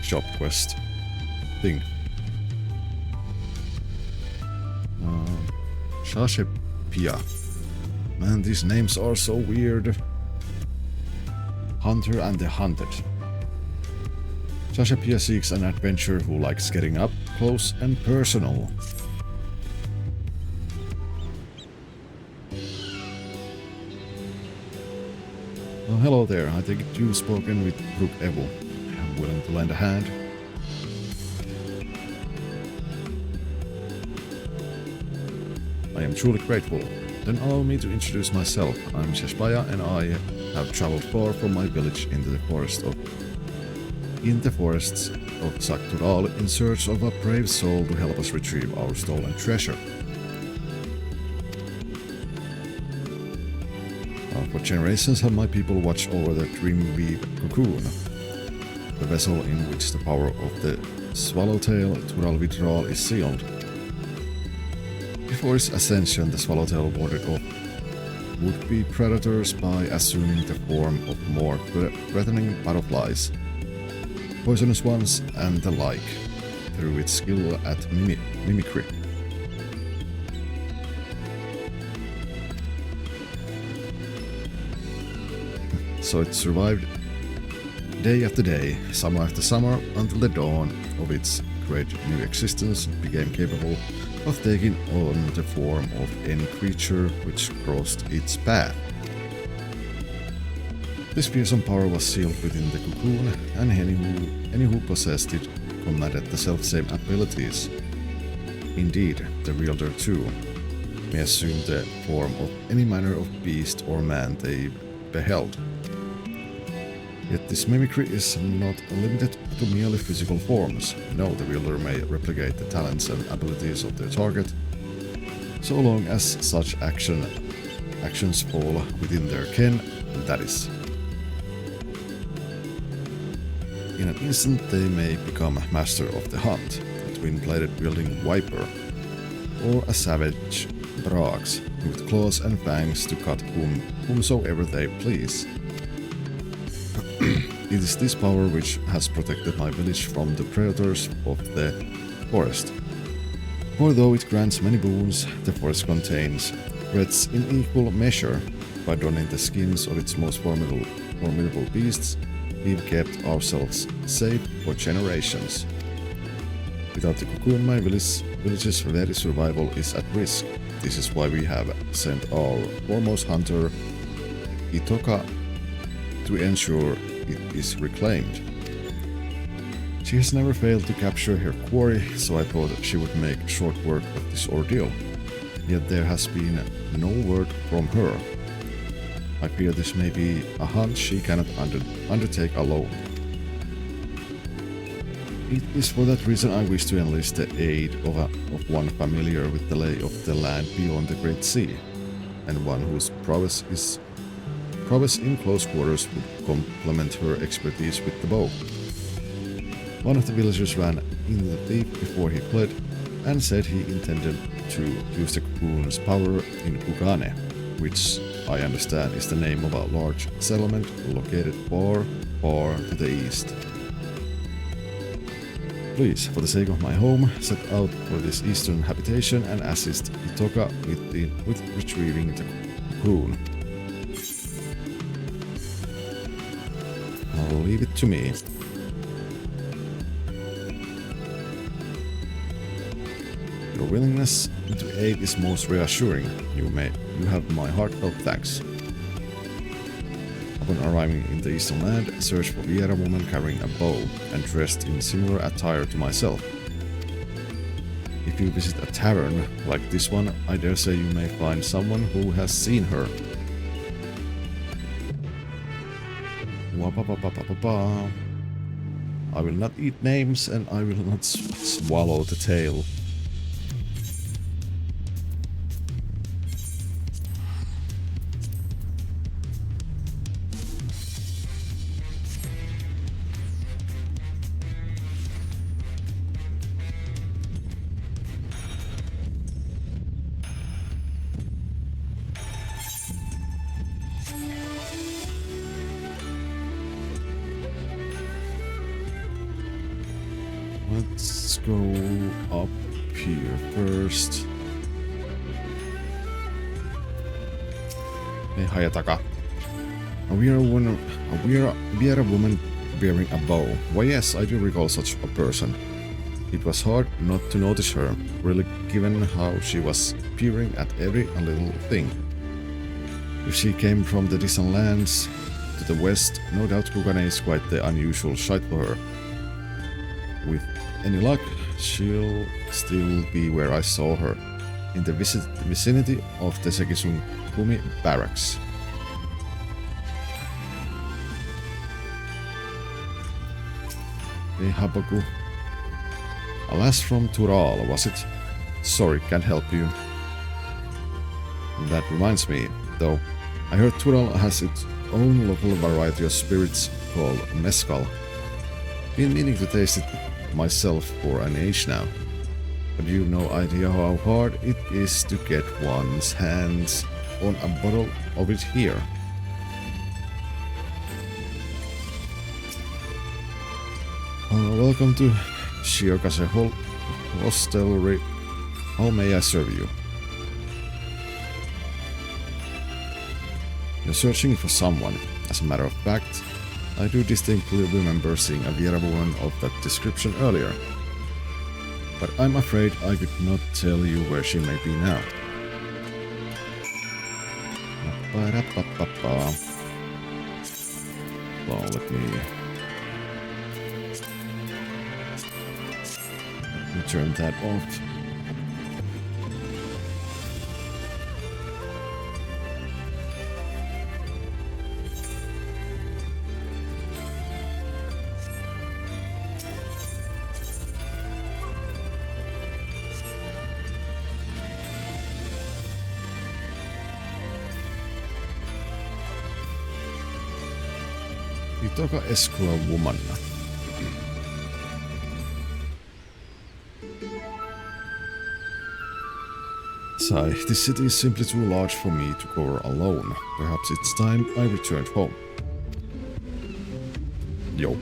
job quest thing. Shashepia. Man, these names are so weird. Hunter and the Hunted. Shashepia seeks an adventurer who likes getting up close and personal. Well, hello there. I think you've spoken with Brook Evo. I'm willing to lend a hand. I am truly grateful. Then allow me to introduce myself. I'm Shashpaya and I have traveled far from my village into the forests of Saktural in search of a brave soul to help us retrieve our stolen treasure. For generations have my people watched over the Dreamweave cocoon, the vessel in which the power of the Swallowtail Tural Vidral is sealed. Before its ascension, the Swallowtail warded off would-be predators by assuming the form of more threatening butterflies, poisonous ones, and the like, through its skill at mimicry. So it survived day after day, summer after summer, until the dawn of its great new existence became capable of taking on the form of any creature which crossed its path. This fearsome power was sealed within the cocoon, and any who possessed it commanded the self-same abilities. Indeed, the wielder too may assume the form of any manner of beast or man they beheld. Yet this mimicry is not limited to merely physical forms. No, the wielder may replicate the talents and abilities of their target, so long as such actions fall within their ken, that is. In an instant they may become master of the hunt, a twin-bladed wielding viper, or a savage brax with claws and fangs to cut whomsoever they please. It is this power which has protected my village from the predators of the forest. For though it grants many boons, the forest contains threats in equal measure. By donning the skins of its most formidable beasts, we've kept ourselves safe for generations. Without the cocoon, my village's very survival is at risk. This is why we have sent our foremost hunter, Itoka, to ensure it is reclaimed. She has never failed to capture her quarry, so I thought she would make short work of this ordeal. Yet there has been no word from her. I fear this may be a hunt she cannot undertake alone. It is for that reason I wish to enlist the aid of one familiar with the lay of the land beyond the Great Sea, and one whose prowess in close quarters would complement her expertise with the bow. One of the villagers ran in the thief before he fled, and said he intended to use the cocoon's power in Ugane, which I understand is the name of a large settlement located far, far to the east. Please, for the sake of my home, set out for this eastern habitation and assist Itoka with retrieving the cocoon. I'll leave it to me. Your willingness to aid is most reassuring. You have my heartfelt thanks. Upon arriving in the Eastern Land, search for Viera woman carrying a bow and dressed in similar attire to myself. If you visit a tavern like this one, I dare say you may find someone who has seen her. I will not eat names and I will not swallow the tail. Let's go up here first. Hey, Hayataka. We are a woman bearing a bow. Why yes, I do recall such a person. It was hard not to notice her, really given how she was peering at every little thing. If she came from the distant lands to the west, no doubt Kugane is quite the unusual sight for her. With any luck, she'll still be where I saw her, in the vicinity of the Sekisungumi barracks. Hey, Habaku. A lass from Tural, was it? Sorry, can't help you. That reminds me, though, I heard Tural has its own local variety of spirits called mezcal. Been meaning to taste it myself for an age now, but you've no idea how hard it is to get one's hands on a bottle of it here. Welcome to Shiokase Hostelry. How may I serve you? You're searching for someone. As a matter of fact, I do distinctly remember seeing a Viera woman of that description earlier. But I'm afraid I could not tell you where she may be now. Well, let me turn that off. Itoka Escua woman. Sigh, this city is simply too large for me to cover alone. Perhaps it's time I returned home. Yo.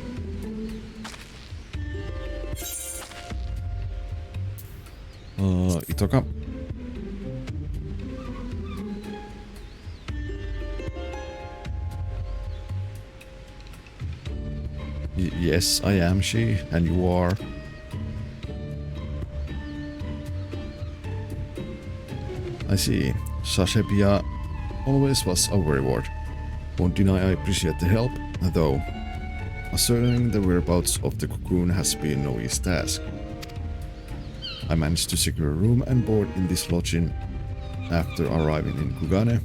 Itoka. Yes, I am she, and you are. I see. Sashepia always was a reward. Won't deny I appreciate the help, though ascertaining the whereabouts of the cocoon has been no easy task. I managed to secure a room and board in this lodging after arriving in Kugane,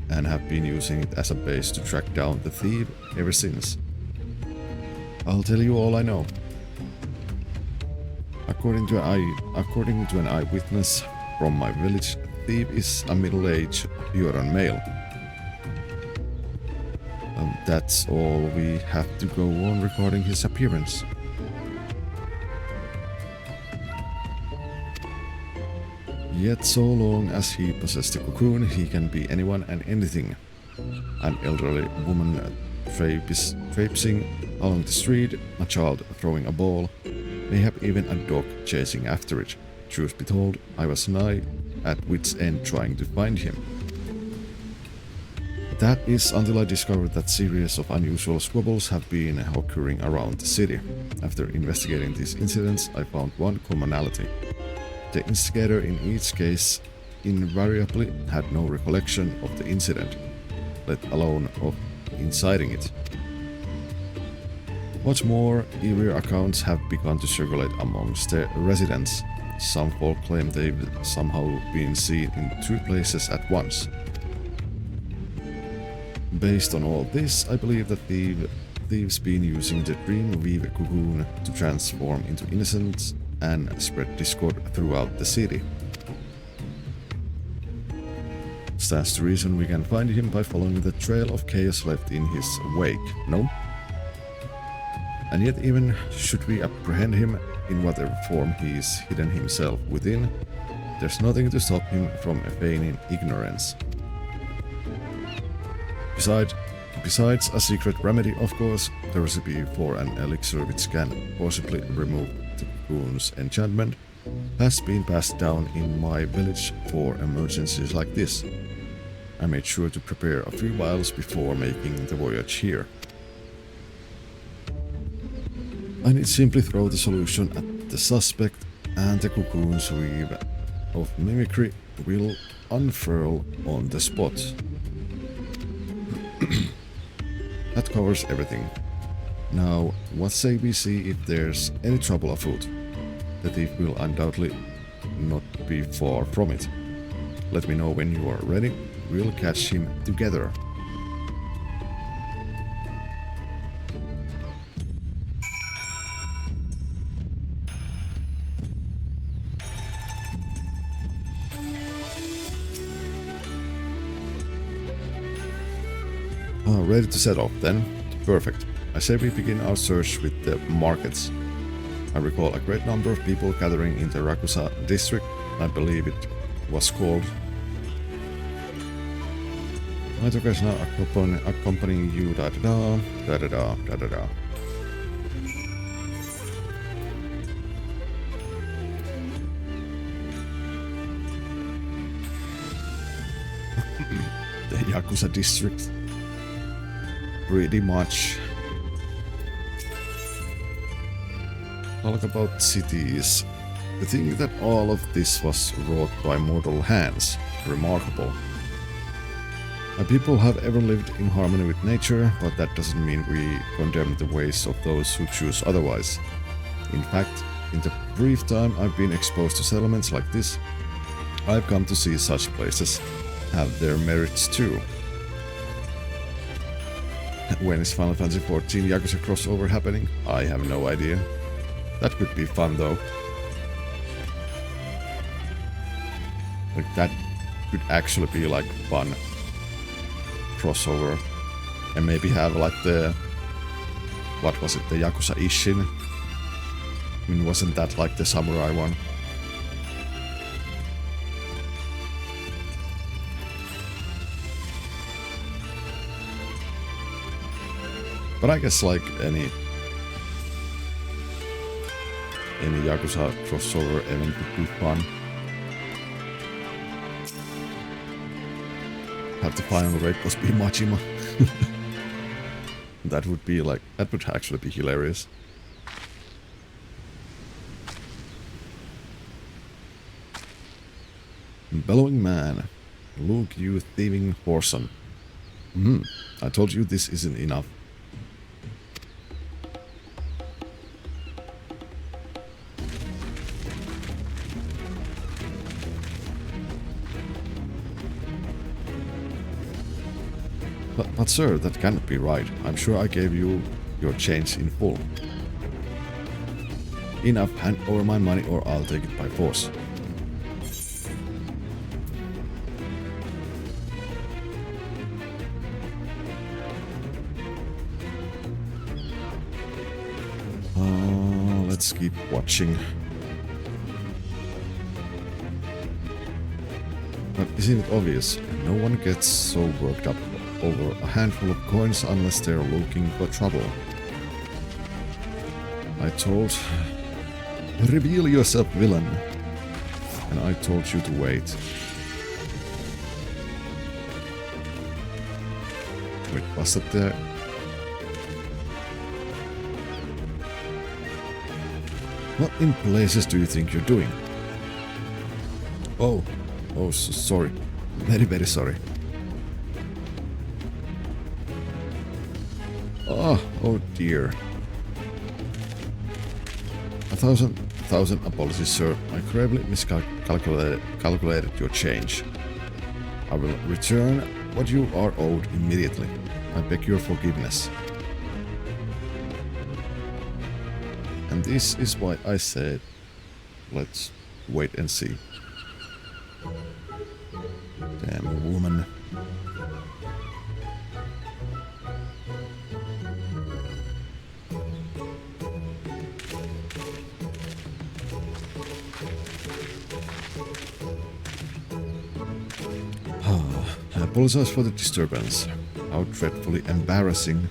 and have been using it as a base to track down the thief ever since. I'll tell you all I know. According to an eyewitness from my village, thief is a middle-aged Huron male. That's all we have to go on regarding his appearance. Yet so long as he possesses the cocoon, he can be anyone and anything. An elderly woman traipsing along the street, a child throwing a ball, mayhap even a dog chasing after it. Truth be told, I was nigh at wit's end trying to find him. That is until I discovered that series of unusual squabbles have been occurring around the city. After investigating these incidents, I found one commonality. The instigator in each case invariably had no recollection of the incident, let alone of inciting it. What's more, eerie accounts have begun to circulate amongst the residents. Some folk claim they've somehow been seen in two places at once. Based on all this, I believe that thieves been using the Dreamweave cocoon to transform into innocents and spread discord throughout the city. Stands to reason we can find him by following the trail of chaos left in his wake, no? And yet even should we apprehend him in whatever form he's hidden himself within, there's nothing to stop him from feigning ignorance. Besides a secret remedy, of course, the recipe for an elixir which can possibly remove the cocoon's enchantment has been passed down in my village for emergencies like this. I made sure to prepare a few vials before making the voyage here. I need simply throw the solution at the suspect and the cocoon's weave of mimicry will unfurl on the spot. That covers everything. Now, what say we see if there's any trouble afoot? The thief will undoubtedly not be far from it. Let me know when you are ready. We'll catch him together. Ready to set off then? Perfect. I say we begin our search with the markets. I recall a great number of people gathering in the Rakusa district. I believe it was called. I took us now accompanying you da da da da da da da da. The Yakuza district. Pretty much. Talk about cities. To think that all of this was wrought by mortal hands. Remarkable. My people have ever lived in harmony with nature, but that doesn't mean we condemn the ways of those who choose otherwise. In fact, in the brief time I've been exposed to settlements like this, I've come to see such places have their merits too. When is Final Fantasy XIV Yakuza crossover happening? I have no idea. That could be fun though. Like that could actually be like fun crossover. And maybe have like the... what was it? The Yakuza Ishin? I mean, wasn't that like the samurai one? But I guess like any Yakuza crossover event would be fun. Have the final raid boss be Majima. That would be like, that would actually be hilarious. Bellowing man. Look, you thieving whoreson. I told you this isn't enough. But sir, that cannot be right. I'm sure I gave you your change in full. Enough, hand over my money or I'll take it by force. Let's keep watching. But isn't it obvious? No one gets so worked up over a handful of coins unless they're looking for trouble. I told... Reveal yourself, villain! And I told you to wait. Wait, was that there? What in places do you think you're doing? Oh, sorry. Very, very sorry. Oh dear. A thousand apologies, sir. I gravely miscalculated your change. I will return what you are owed immediately. I beg your forgiveness. And this is why I said, let's wait and see. Damn woman. I apologize for the disturbance. How dreadfully embarrassing.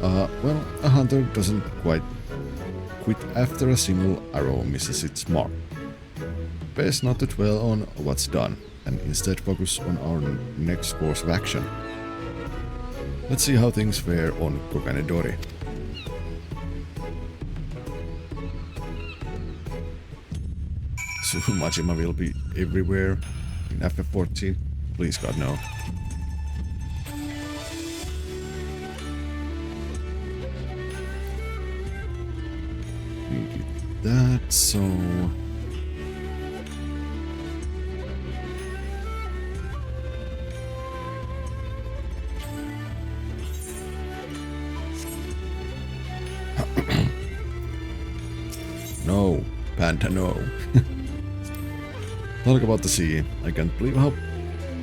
Well, a hunter doesn't quite quit after a single arrow misses its mark. Best not to dwell on what's done, and instead focus on our next course of action. Let's see how things fare on Kokanedori. So Majima will be everywhere in FF14. Please God no. We did that, so... No, Panda, no. Talk about the sea. I can't believe how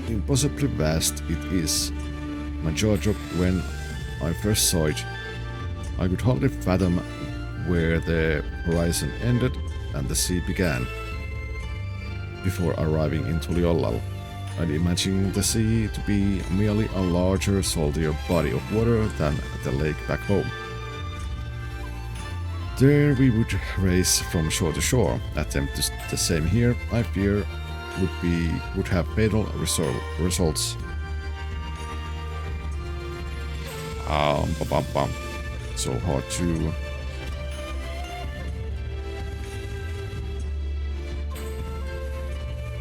impossibly vast it is. My jaw dropped when I first saw it. I could hardly fathom where the horizon ended and the sea began. Before arriving in Tuliolal, I'd imagined the sea to be merely a larger, saltier body of water than the lake back home. There we would race from shore to shore. Attempt the same here, I fear, would have fatal results. So hard to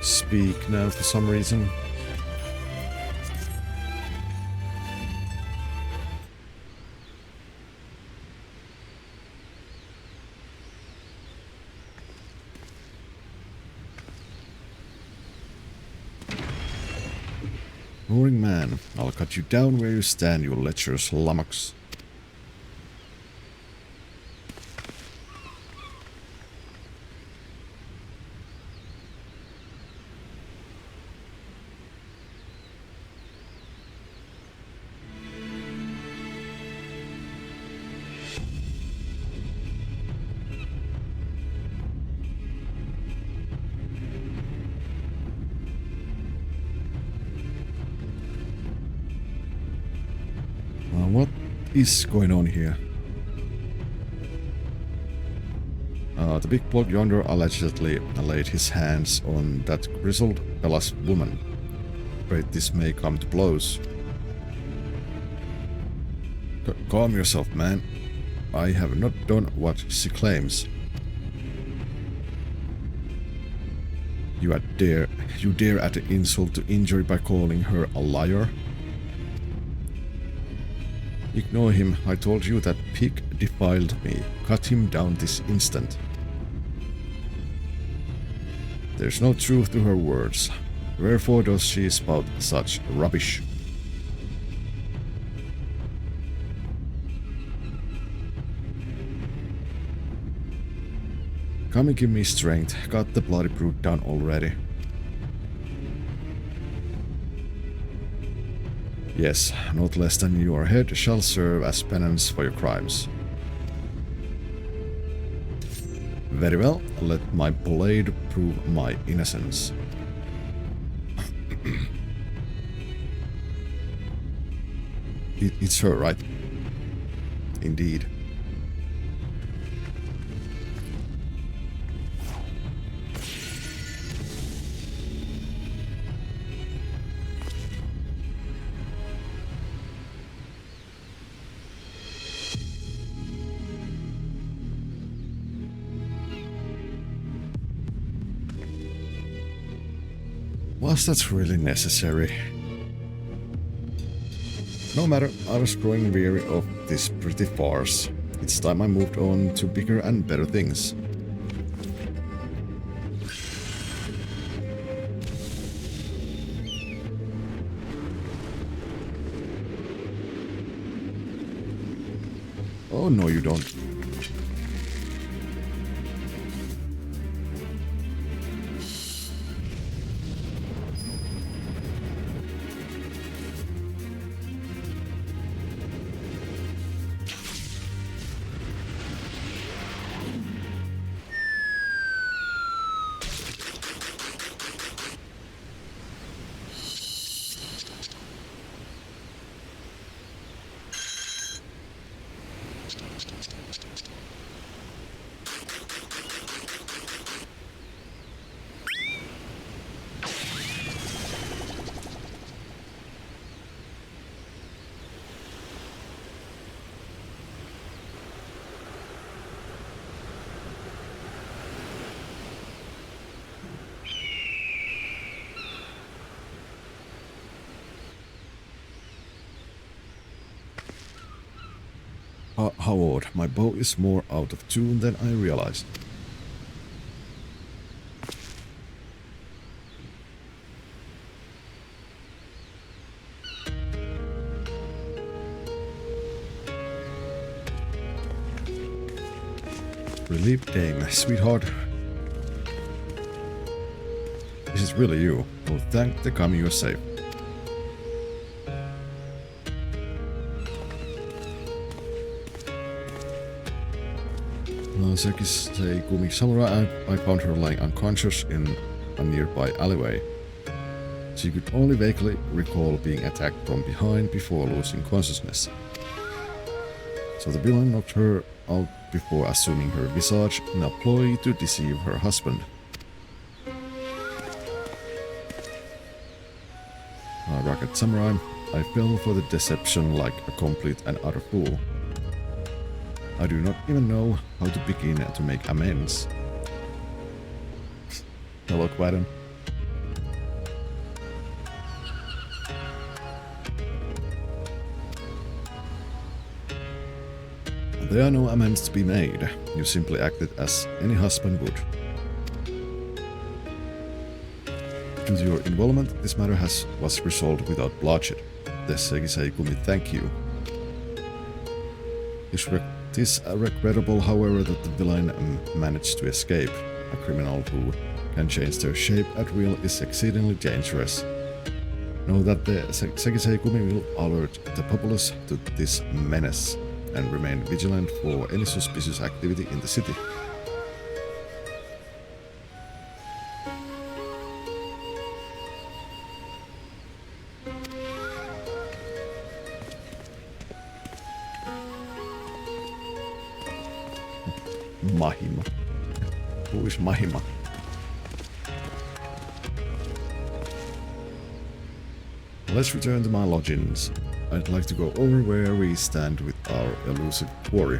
speak now for some reason. Roaring man, I'll cut you down where you stand, you lecherous lummox. What is going on here? The big bloke yonder allegedly laid his hands on that grizzled Bella's woman. Afraid this may come to blows. Calm yourself, man. I have not done what she claims. You dare add insult to injury by calling her a liar? Ignore him. I told you that pig defiled me. Cut him down this instant. There's no truth to her words. Wherefore does she spout such rubbish? Come and give me strength. Got the bloody brute down already. Yes, not less than your head shall serve as penance for your crimes. Very well, let my blade prove my innocence. It's her, right? Indeed. Was that really necessary? No matter, I was growing weary of this pretty farce. It's time I moved on to bigger and better things. Oh no, you don't. How odd. My bow is more out of tune than I realized. Relieved Dame, sweetheart. This is really you. Oh, thank the gods you're safe. Sekisei Gumi Samurai, I found her lying unconscious in a nearby alleyway. She could only vaguely recall being attacked from behind before losing consciousness. So the villain knocked her out before assuming her visage in a ploy to deceive her husband. Rocket Samurai, I fell for the deception like a complete and utter fool. I do not even know how to begin to make amends. Hello, Quaden. There are no amends to be made. You simply acted as any husband would. Due to your involvement, this matter was resolved without bloodshed. The Sekisei Gumi thank you. It is regrettable, however, that the villain managed to escape. A criminal who can change their shape at will is exceedingly dangerous. Know that the Sekisei Gumi will alert the populace to this menace and remain vigilant for any suspicious activity in the city. Mahima. Who is Mahima? Let's return to my lodgings. I'd like to go over where we stand with our elusive quarry.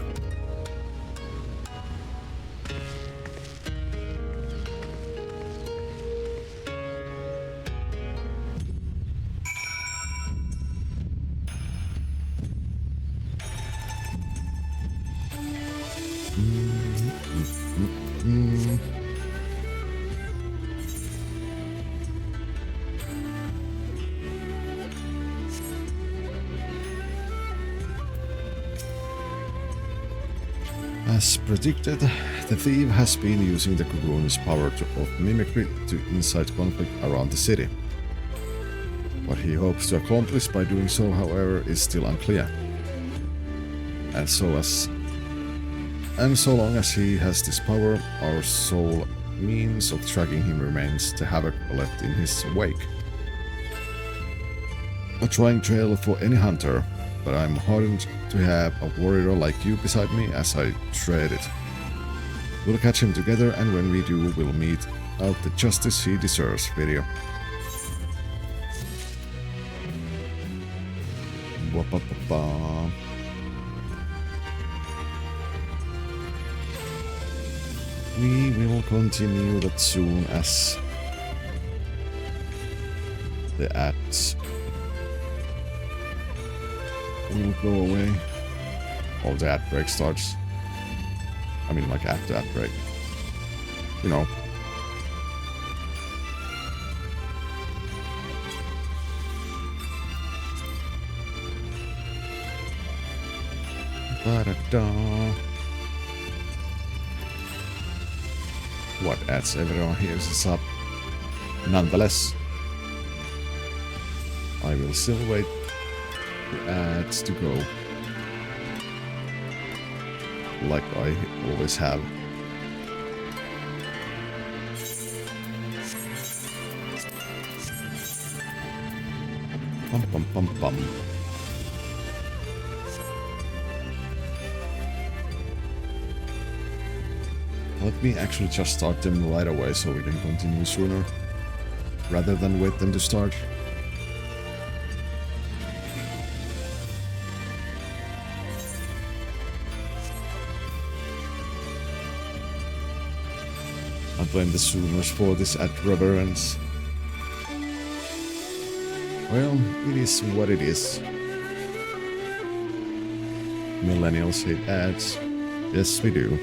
As predicted, the thief has been using the cocoon's power of mimicry to incite conflict around the city. What he hopes to accomplish by doing so, however, is still unclear. And so long as he has this power, our sole means of tracking him remains the havoc left in his wake. A trying trail for any hunter, but I'm heartened to have a warrior like you beside me as I tread it. We'll catch him together, and when we do, we'll mete out the justice he deserves. Video. We will continue that soon as the ads will go away. Or the ad break starts. I mean, like after ad break. You know. Ba-da-da. What ads everyone hears is up. Nonetheless, I will still wait for ads to go. Like I always have. Bum bum bum bum. Let me actually just start them right away so we can continue sooner, rather than wait them to start. I blame the Zoomers for this irreverence. Well, it is what it is. millennials hate ads. Yes, we do.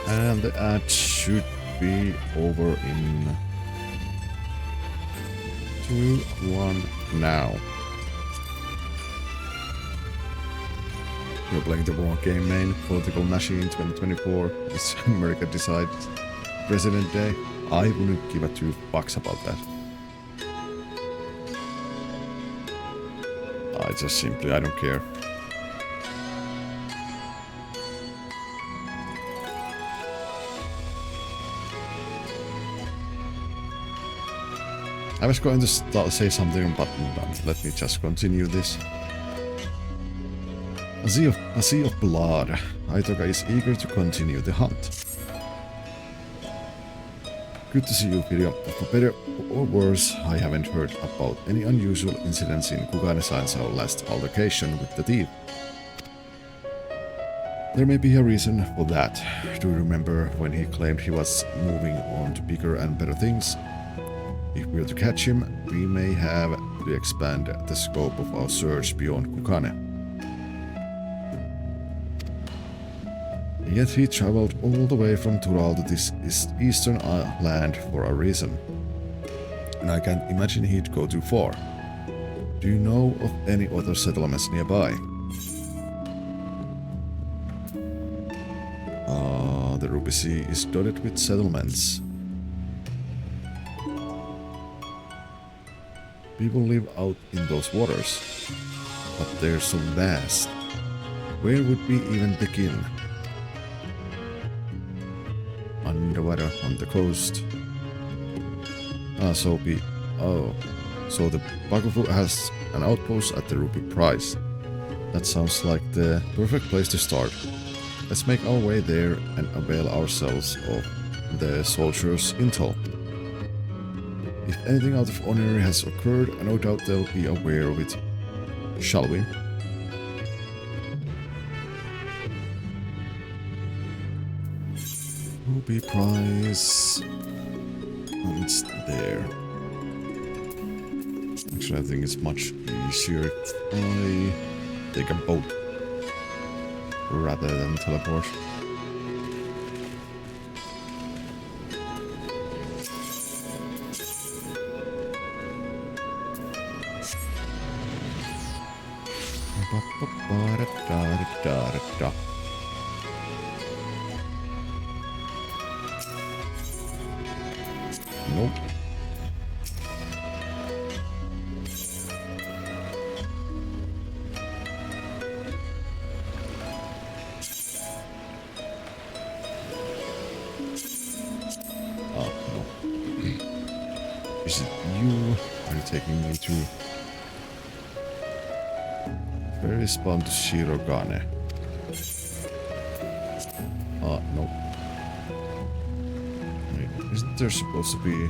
And the ad should be over in 2, 1 now. You're playing the war game, main political machine 2024. It's America decides President Day. I wouldn't give a two fucks about that. I just simply, I don't care. I was going to say something, but let me just continue this. A sea of blood. Aitoka is eager to continue the hunt. Good to see you, Pirjo. For better or worse, I haven't heard about any unusual incidents in Kugane since our last altercation with the thief. There may be a reason for that. Do you remember when he claimed he was moving on to bigger and better things? If we're to catch him, we may have to expand the scope of our search beyond Kugane. Yet he traveled all the way from Tural to this eastern land for a reason. And I can't imagine he'd go too far. Do you know of any other settlements nearby? The Ruby Sea is dotted with settlements. People live out in those waters, but they're so vast. Where would we even begin? Underwater on the coast. So the Bakufu has an outpost at the Ruby Prize. That sounds like the perfect place to start. Let's make our way there and avail ourselves of the soldiers' intel. If anything out of ordinary has occurred, no doubt they'll be aware of it. Shall we? Ruby Prize. Oh, it's there. Actually, I think it's much easier if I take a boat rather than teleport. Nope. Oh, no. Is it you? Are you taking me to... Where is bound to Shirogane? No. Wait, isn't there supposed to be...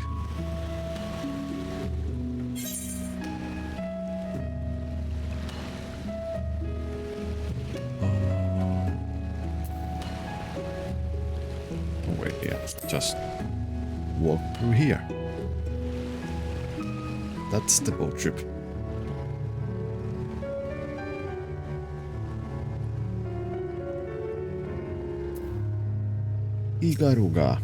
Oh wait, yeah, just walk through here. That's the boat trip. Igaruga.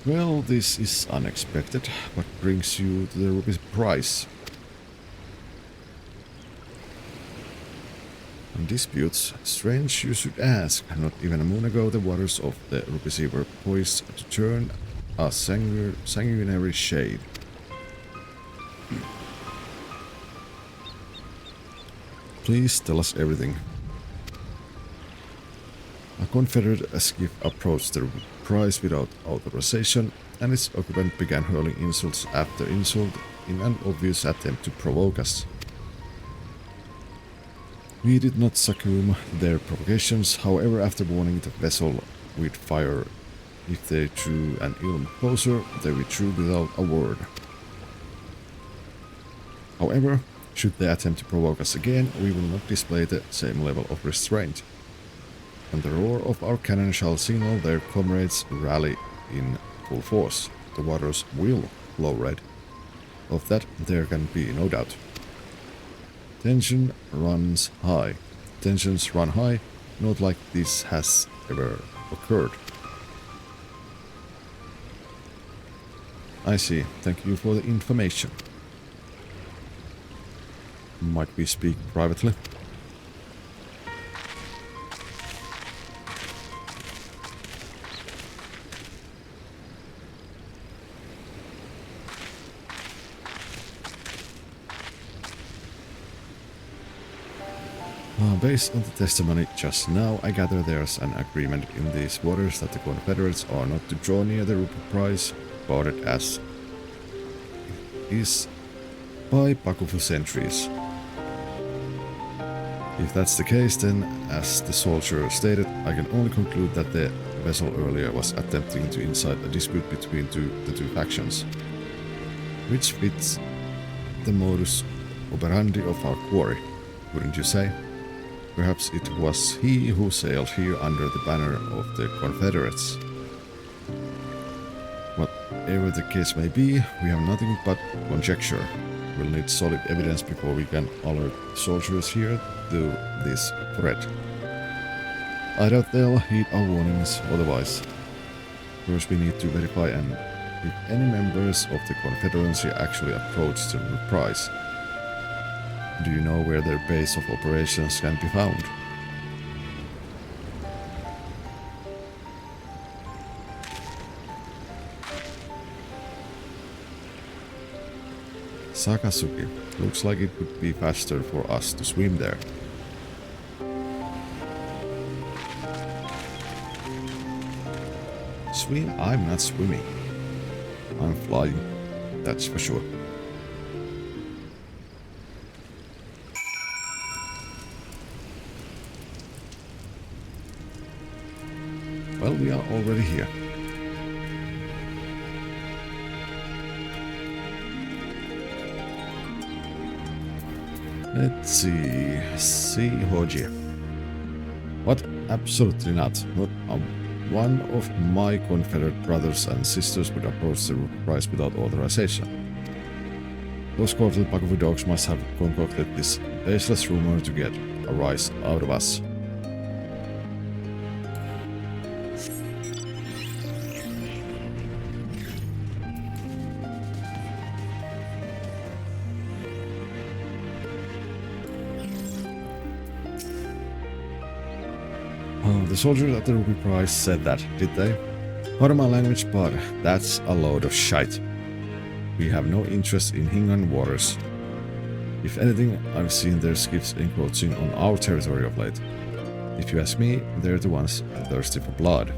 Well, this is unexpected. What brings you to the ruby price? On disputes, strange you should ask. Not even a moon ago the waters of the ruby sea were poised to turn a sanguinary shade. Please tell us everything. A Confederate skiff approached the prize without authorization, and its occupant began hurling insults after insult in an obvious attempt to provoke us. We did not succumb to their provocations, however, after warning the vessel we'd fire if they drew an ilm closer, they withdrew without a word. However, should they attempt to provoke us again, we will not display the same level of restraint. And the roar of our cannon shall signal their comrades rally in full force. The waters will glow red. Of that there can be no doubt. Tension runs high. Tensions run high. Not like this has ever occurred. I see. Thank you for the information. Might we speak privately? Based on the testimony just now, I gather there's an agreement in these waters that the Confederates are not to draw near the ruby prize, guarded as is by Bakufu sentries. If that's the case, then, as the soldier stated, I can only conclude that the vessel earlier was attempting to incite a dispute between the two factions, which fits the modus operandi of our quarry, wouldn't you say? Perhaps it was he who sailed here under the banner of the Confederates. Whatever the case may be, we have nothing but conjecture. We'll need solid evidence before we can alert soldiers here to this threat. I doubt they'll heed our warnings otherwise. First we need to verify and if any members of the Confederacy actually approached the prize. Do you know where their base of operations can be found? Sakasuki. Looks like it would be faster for us to swim there. Swim? I'm not swimming. I'm flying. That's for sure. Well, we are already here. Let's see. See Hoji. What? Absolutely not. Not one of my Confederate brothers and sisters would approach the prize without authorization. Those quarter Bakufu dogs must have concocted this baseless rumor to get a rise out of us. The soldiers at the Ruby Prize said that, did they? Pardon my language, but that's a load of shite. We have no interest in Hingan waters. If anything, I've seen their skiffs encroaching on our territory of late. If you ask me, they're the ones thirsty for blood.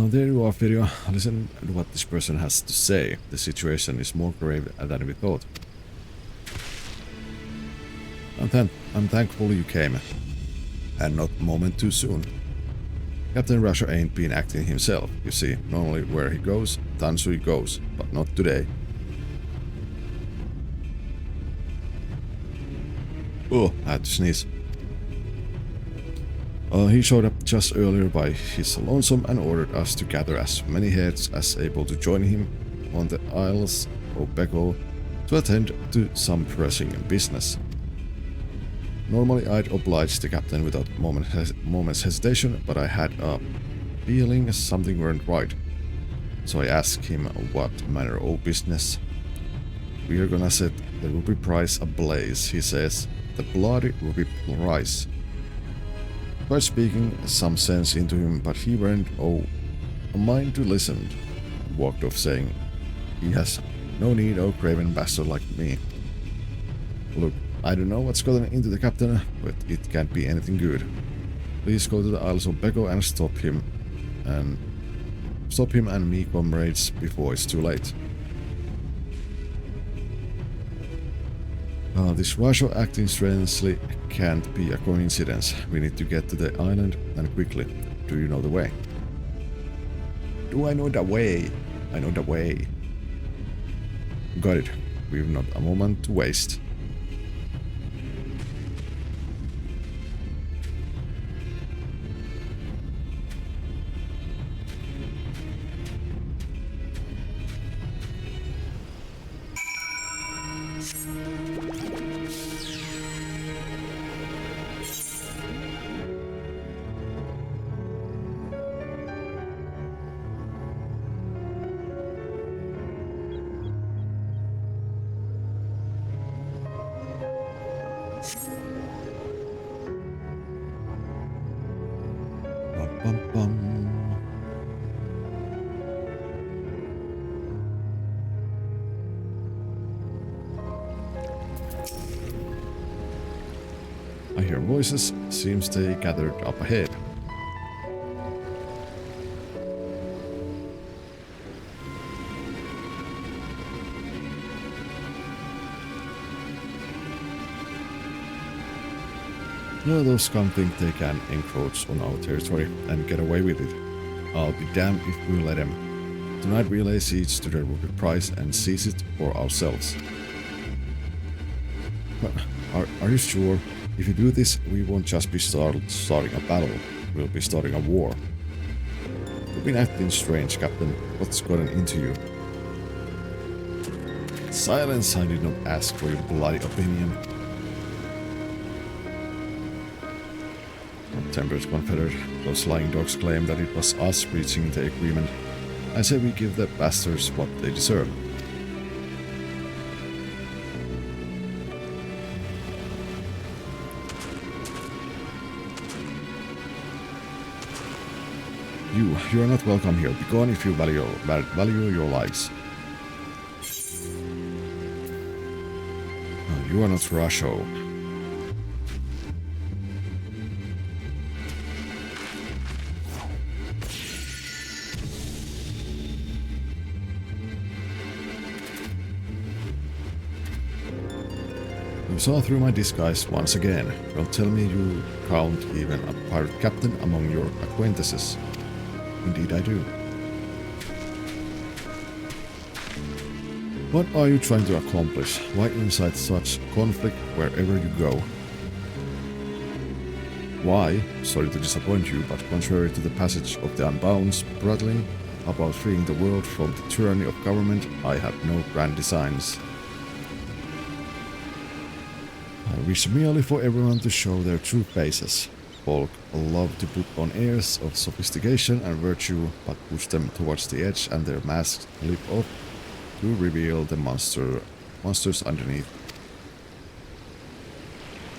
There you are, Firio. Listen to what this person has to say. The situation is more grave than we thought. I'm thankful you came. And not a moment too soon. Captain Rusher ain't been acting himself, you see. Normally where he goes, Tansui goes, but not today. Oh, I had to sneeze. He showed up just earlier by his lonesome and ordered us to gather as many heads as able to join him on the Isles of Beko to attend to some pressing business. Normally I'd oblige the captain without moment's hesitation, but I had a feeling something weren't right. So I asked him what manner of business. We are gonna set the rupee price ablaze, he says. The bloody rupee price. By speaking some sense into him, but he weren't a mind to listen. Walked off saying, he has no need of craven bastard like me. Look, I don't know what's gotten into the captain, but it can't be anything good. Please go to the Isles of Beko and stop him and me, comrades, before it's too late. This Rasho acting strangely can't be a coincidence. We need to get to the island, and quickly. Do you know the way? Do I know the way? I know the way. Got it. We've not a moment to waste. Bum, bum. I hear voices. Seems they gathered up ahead. No, those scum think they can encroach on our territory and get away with it. I'll be damned if we let them. Tonight we lay siege to the rupee price and seize it for ourselves. But are you sure? If you do this, we won't just be starting a battle. We'll be starting a war. You've been acting strange, Captain. What's gotten into you? Silence! I did not ask for your bloody opinion. Tempered Confederate, those lying dogs claim that it was us breaching the agreement. I say we give the bastards what they deserve. You are not welcome here. Be gone if you value your lives. No, you are not Rasho. You saw through my disguise once again. Don't tell me you count even a pirate captain among your acquaintances. Indeed I do. What are you trying to accomplish? Why incite such conflict wherever you go? Why, sorry to disappoint you, but contrary to the passage of the Unbound's prattling about freeing the world from the tyranny of government, I have no grand designs. I wish merely for everyone to show their true faces. Folk love to put on airs of sophistication and virtue, but push them towards the edge and their masks slip off to reveal the monsters underneath.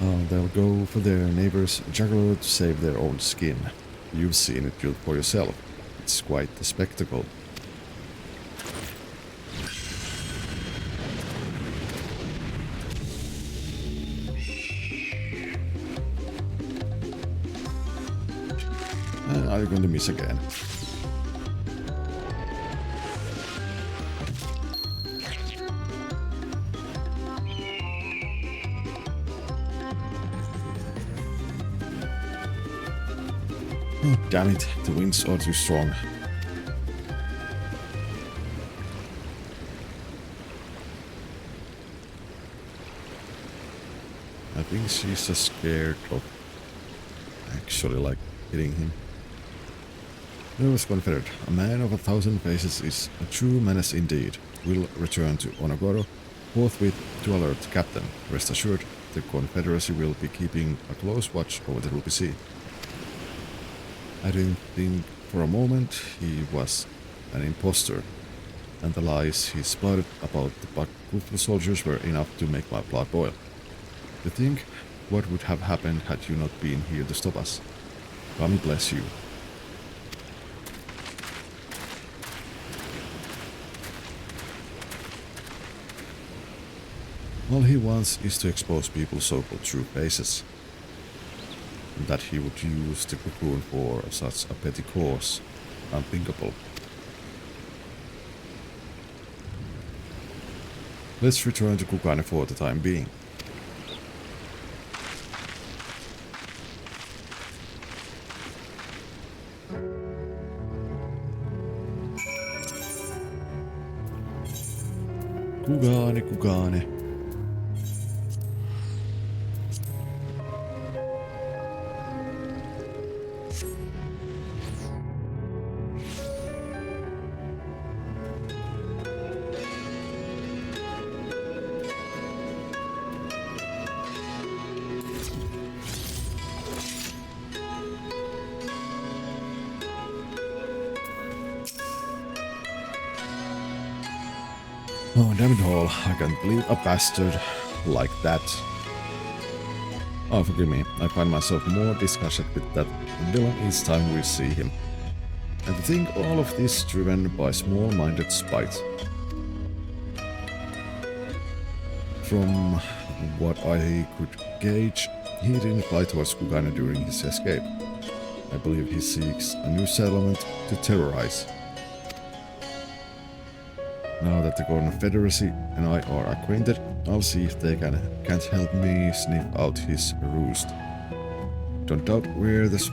They'll go for their neighbor's juggler to save their own skin. You've seen it for yourself. It's quite the spectacle. And are you going to miss again? Oh, damn it, the winds are too strong. I think she's just scared of actually like hitting him. Nervous Confederate, a man of 1,000 faces is a true menace indeed. Will return to Onogoro forthwith to alert the captain. Rest assured, the Confederacy will be keeping a close watch over the Ruby Sea. I didn't think for a moment he was an impostor, and the lies he spouted about the Bakufu soldiers were enough to make my blood boil. To think what would have happened had you not been here to stop us. Kami bless you. All he wants is to expose people's so-called true faces. And that he would use the cocoon for such a petty cause. Unthinkable. Let's return to Kugane for the time being. Kugane, Kugane. Oh, damn it all, I can't believe a bastard like that. Oh, forgive me, I find myself more disgusted with that villain each time we see him. And to think all of this driven by small-minded spite. From what I could gauge, he didn't fly towards Kugane during his escape. I believe he seeks a new settlement to terrorize. Now that the Confederacy and I are acquainted, I'll see if they can't help me sniff out his roost. No doubt where there's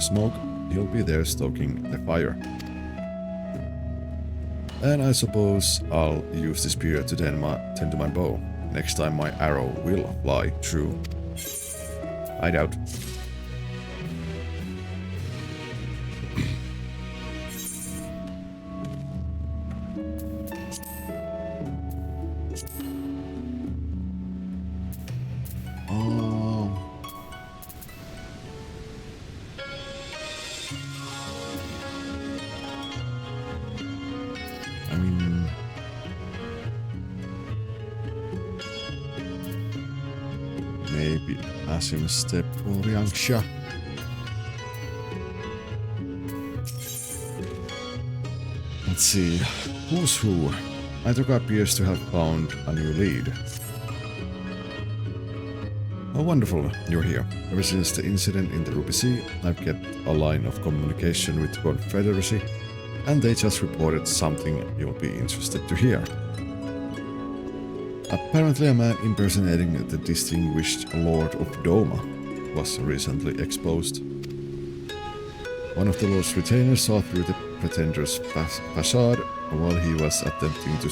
smoke, he'll be there stoking the fire. And I suppose I'll use this period to tend to my bow. Next time my arrow will fly true. I doubt. I mean, maybe Asim step for Yangsha. Let's see, who's who? Itoka appears to have found a new lead. Oh, wonderful, you're here. Ever since the incident in the Ruby Sea, I've kept a line of communication with the Confederacy, and they just reported something you'll be interested to hear. Apparently a man impersonating the distinguished Lord of Doma was recently exposed. One of the Lord's retainers saw through the pretender's facade while he was attempting to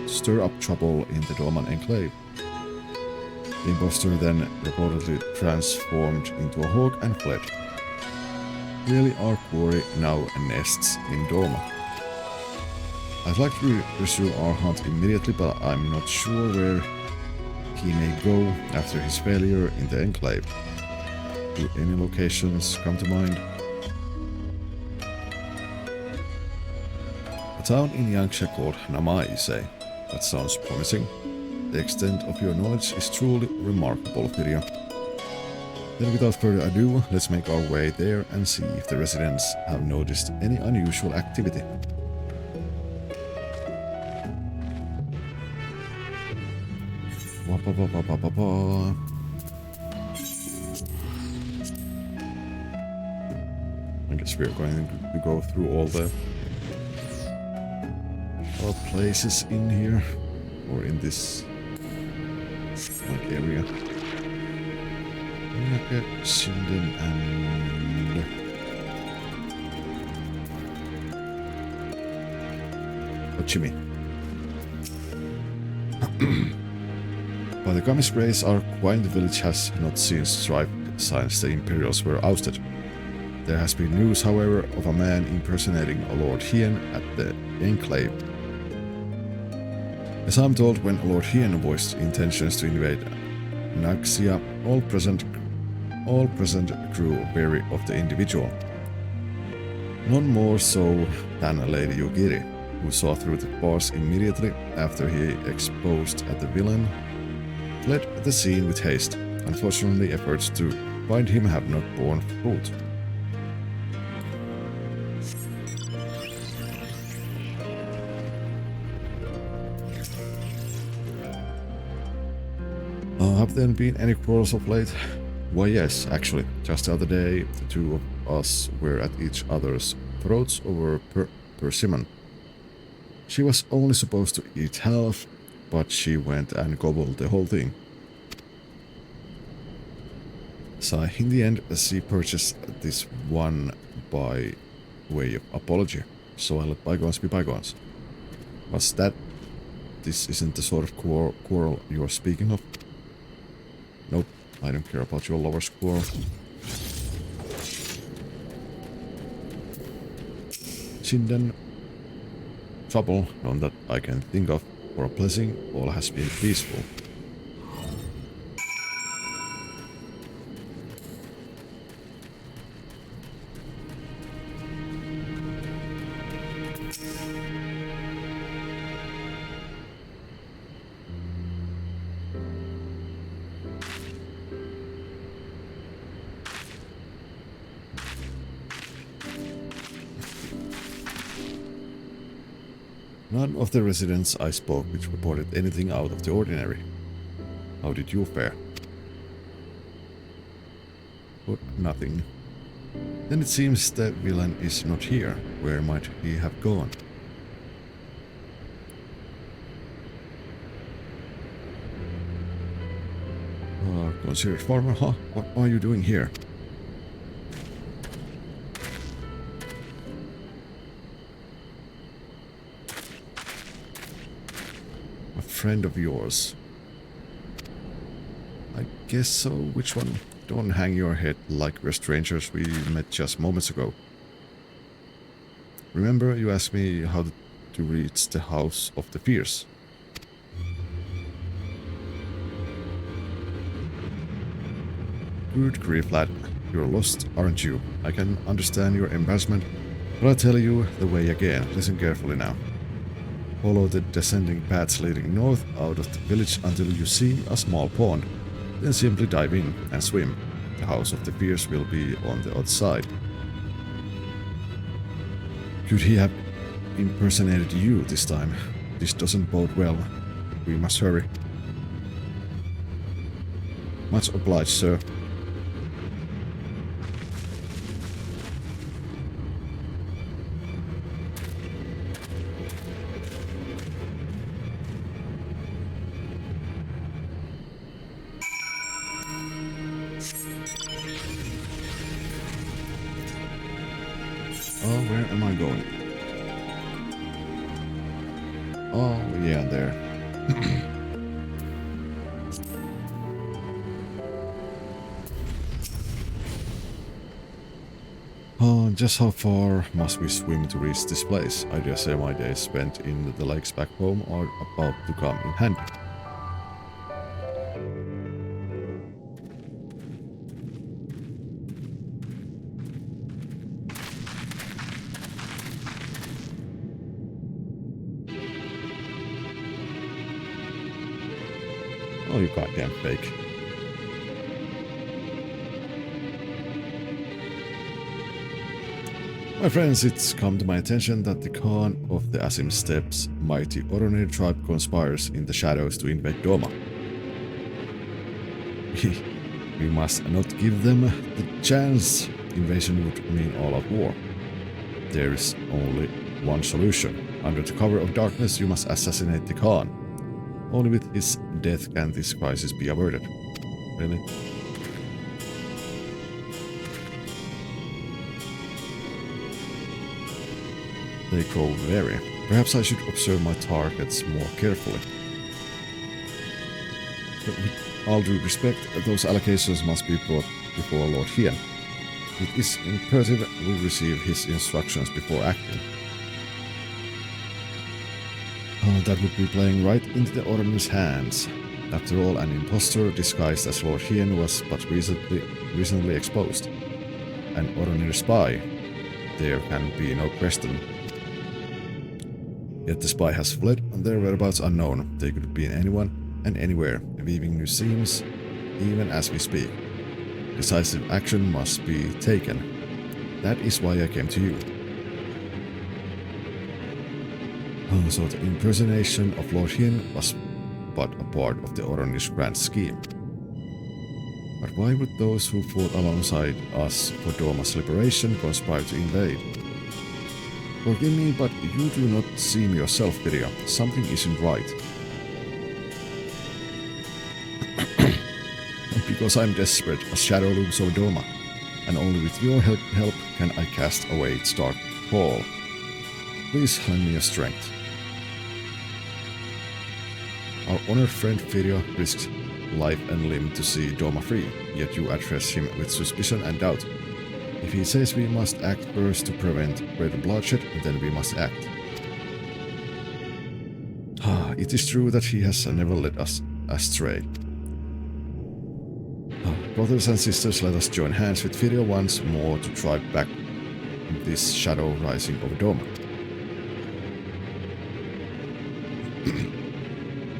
stir up trouble in the Doman enclave. The impostor then reportedly transformed into a hawk and fled. Clearly our quarry now nests in Doma. I'd like to pursue our hunt immediately, but I'm not sure where he may go after his failure in the enclave. Do any locations come to mind? A town in Yangsha called Namai, you say? That sounds promising. The extent of your knowledge is truly remarkable, Firia. Then without further ado, let's make our way there and see if the residents have noticed any unusual activity. I guess we're going to go through all the places in here, or in this area. Naka, Shinden, and Ochimi. By the Kami sprays, our quiet village has not since thrived since the Imperials were ousted. There has been news, however, of a man impersonating a Lord Hien at the Enclave. As I'm told, when Lord Hien voiced intentions to invade Naxia, all present grew wary of the individual. None more so than Lady Yugiri, who saw through the bars immediately after he exposed the villain, fled the scene with haste. Unfortunately, efforts to find him have not borne fruit. Have there been any quarrels of late? Why yes, actually. Just the other day, the two of us were at each other's throats over persimmon. She was only supposed to eat half, but she went and gobbled the whole thing. So in the end, she purchased this one by way of apology. So I let bygones be bygones. Was that... This isn't the sort of quarrel you're speaking of? Nope, I don't care about your lover's quarrel. Chinden. Trouble, none that I can think of. For a blessing, all has been peaceful. None of the residents I spoke with reported anything out of the ordinary. How did you fare? But nothing. Then it seems the villain is not here. Where might he have gone? Considered farmer, huh? What are you doing here? Friend of yours. I guess so. Which one? Don't hang your head like we're strangers. We met just moments ago. Remember you asked me how to reach the House of the Fierce? Good grief, lad. You're lost, aren't you? I can understand your embarrassment, but I'll tell you the way again. Listen carefully now. Follow the descending paths leading north out of the village until you see a small pond. Then simply dive in and swim. The House of the Fierce will be on the outside. Could he have impersonated you this time? This doesn't bode well. We must hurry. Much obliged, sir. Oh, where am I going? Oh, yeah, there. Oh, just how far must we swim to reach this place? I dare say my days spent in the lakes back home are about to come in handy. Oh, you goddamn fake. My friends, it's come to my attention that the Khan of the Asim Steppes' mighty Oronir tribe conspires in the shadows to invade Doma. We must not give them the chance. Invasion would mean all-out war. There is only one solution. Under the cover of darkness, you must assassinate the Khan. Only with his death can this crisis be averted. Really? They grow wary. Perhaps I should observe my targets more carefully. But with all due respect, those allocations must be brought before Lord Hien. It is imperative we receive his instructions before acting. That would be playing right into the Orderly's hands. After all, an impostor disguised as Lord Hien was but recently exposed. An ordinary spy. There can be no question. Yet the spy has fled and their whereabouts unknown. They could be anyone and anywhere, weaving new seams, even as we speak. Decisive action must be taken. That is why I came to you. So the impersonation of Lord Hien was but a part of the Orderly's grand scheme. But why would those who fought alongside us for Doma's liberation conspire to invade? Forgive me, but you do not seem yourself, Video. Something isn't right. Because I'm desperate, a shadow looms over Doma, and only with your help can I cast away its dark pall. Please lend me your strength. Our honored friend Video risks life and limb to see Doma free, yet you address him with suspicion and doubt. If he says we must act first to prevent greater bloodshed, then we must act. It is true that he has never led us astray. Brothers and sisters, let us join hands with Video once more to drive back this shadow rising over Doma.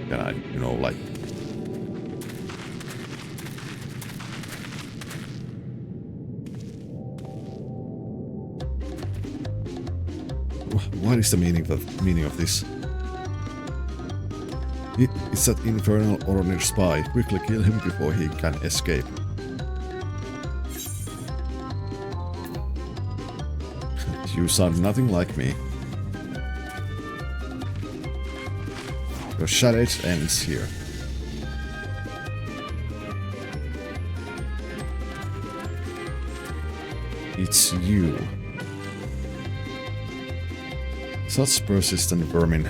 Can I, like... What is the meaning of this? It's that infernal Order spy. Quickly kill him before he can escape. You sound nothing like me. Your charade ends here. It's you. Such persistent vermin.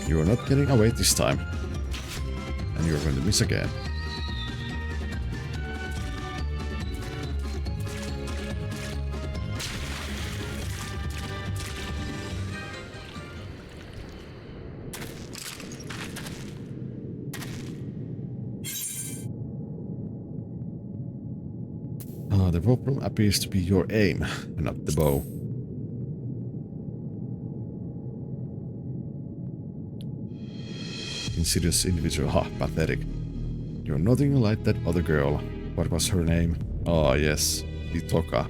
You're not getting away this time. And you're going to miss again. The problem appears to be your aim, not the bow. Insidious individual, pathetic. You're nothing like that other girl. What was her name? Ah, yes, Itoka.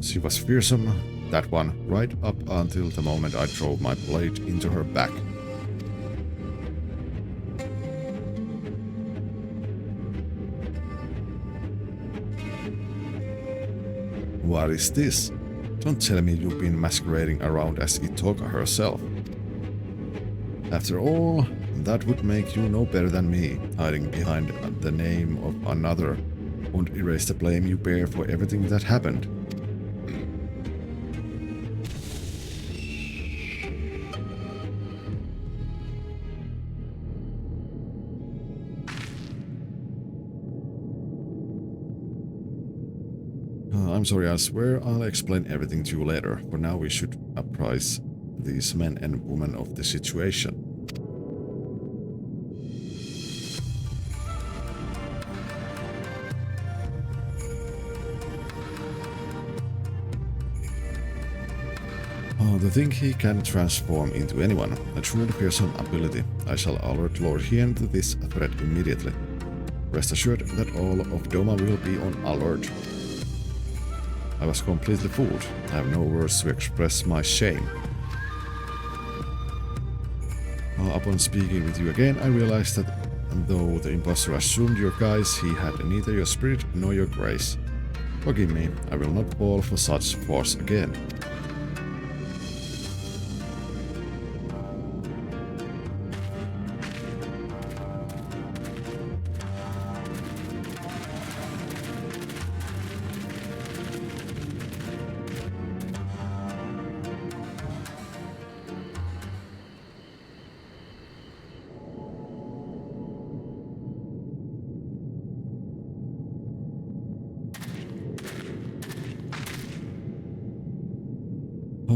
She was fearsome, that one, right up until the moment I drove my blade into her back. What is this? Don't tell me you've been masquerading around as Itoka herself. After all, that would make you no better than me, hiding behind the name of another won't erase the blame you bear for everything that happened. I'm sorry, I swear I'll explain everything to you later. For now we should apprise these men and women of the situation. The thing he can transform into anyone, a truly fearsome ability. I shall alert Lord Hien to this threat immediately. Rest assured that all of Doma will be on alert. I was completely fooled. I have no words to express my shame. Upon speaking with you again, I realized that though the impostor assumed your guise, he had neither your spirit nor your grace. Forgive me, I will not fall for such force again.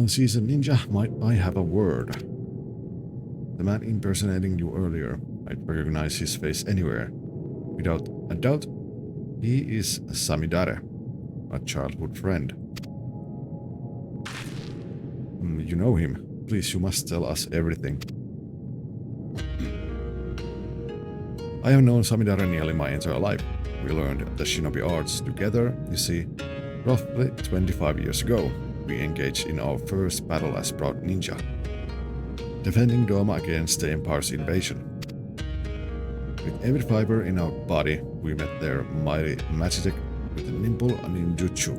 Seasoned ninja, might I have a word? The man impersonating you earlier, I'd recognize his face anywhere. Without a doubt, he is Samidare, a childhood friend. You know him. Please, you must tell us everything. I have known Samidare nearly my entire life. We learned the shinobi arts together, you see. Roughly 25 years ago, we engaged in our first battle as proud ninja, defending Doma against the Empire's invasion. With every fiber in our body, we met their mighty Magitech with a nimble ninjutsu.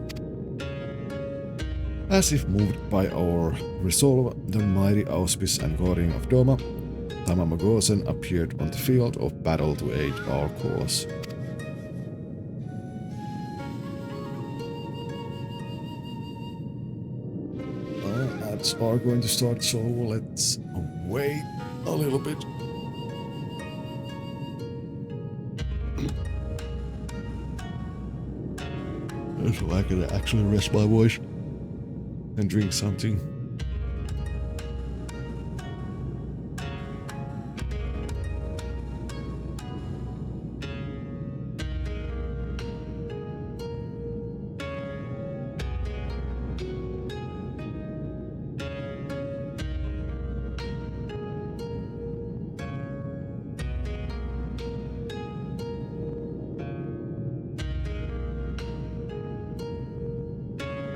As if moved by our resolve, the mighty Auspice and Guardian of Doma, Tamamagosen appeared on the field of battle to aid our cause. Ads are going to start, so let's wait a little bit. So I can actually rest my voice and drink something.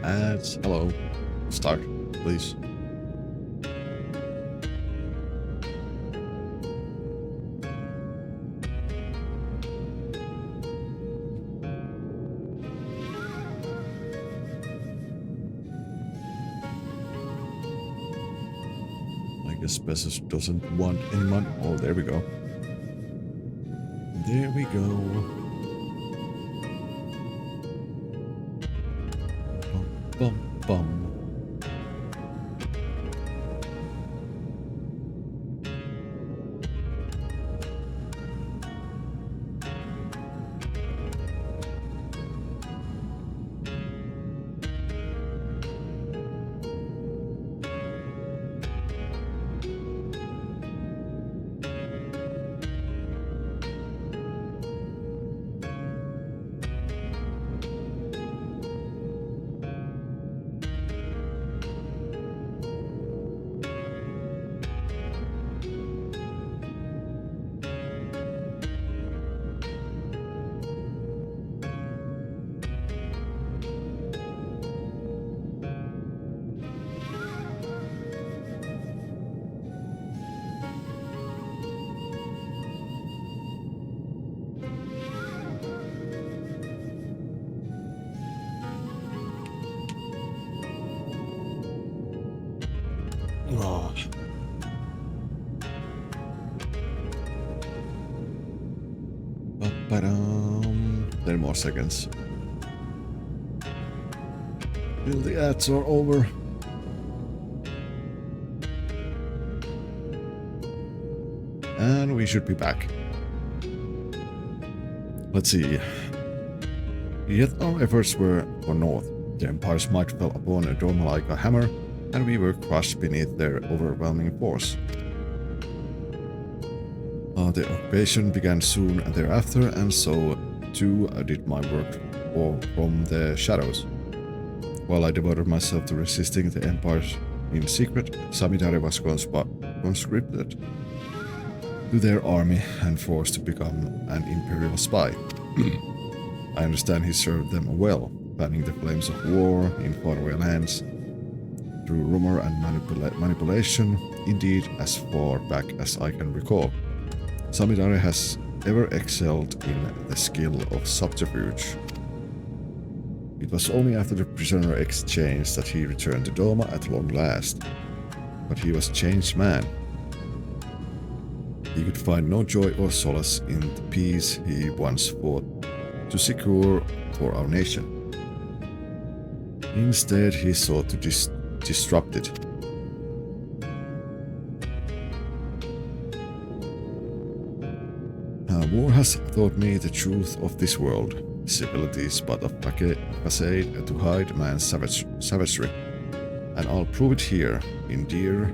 Ads, hello. Start, please. I guess Bezos doesn't want anyone. Oh, there we go. There we go. Bum, bum. Oh. 10 more seconds. Till the ads are over. And we should be back. Let's see. Yet our efforts were for north. The Empire's might fell upon a Doma like a hammer, and we were crushed beneath their overwhelming force. The occupation began soon thereafter, and so too did my work from the shadows. While I devoted myself to resisting the Empire in secret, Samidare was conscripted to their army and forced to become an imperial spy. I understand he served them well, fanning the flames of war in faraway lands through rumor and manipulation, indeed as far back as I can recall. Samidare has ever excelled in the skill of subterfuge. It was only after the prisoner exchange that he returned to Doma at long last. But he was a changed man. He could find no joy or solace in the peace he once fought to secure for our nation. Instead, he sought to disrupt it. War has taught me the truth of this world. Civility is but a facade to hide man's savagery. And I'll prove it here, in dear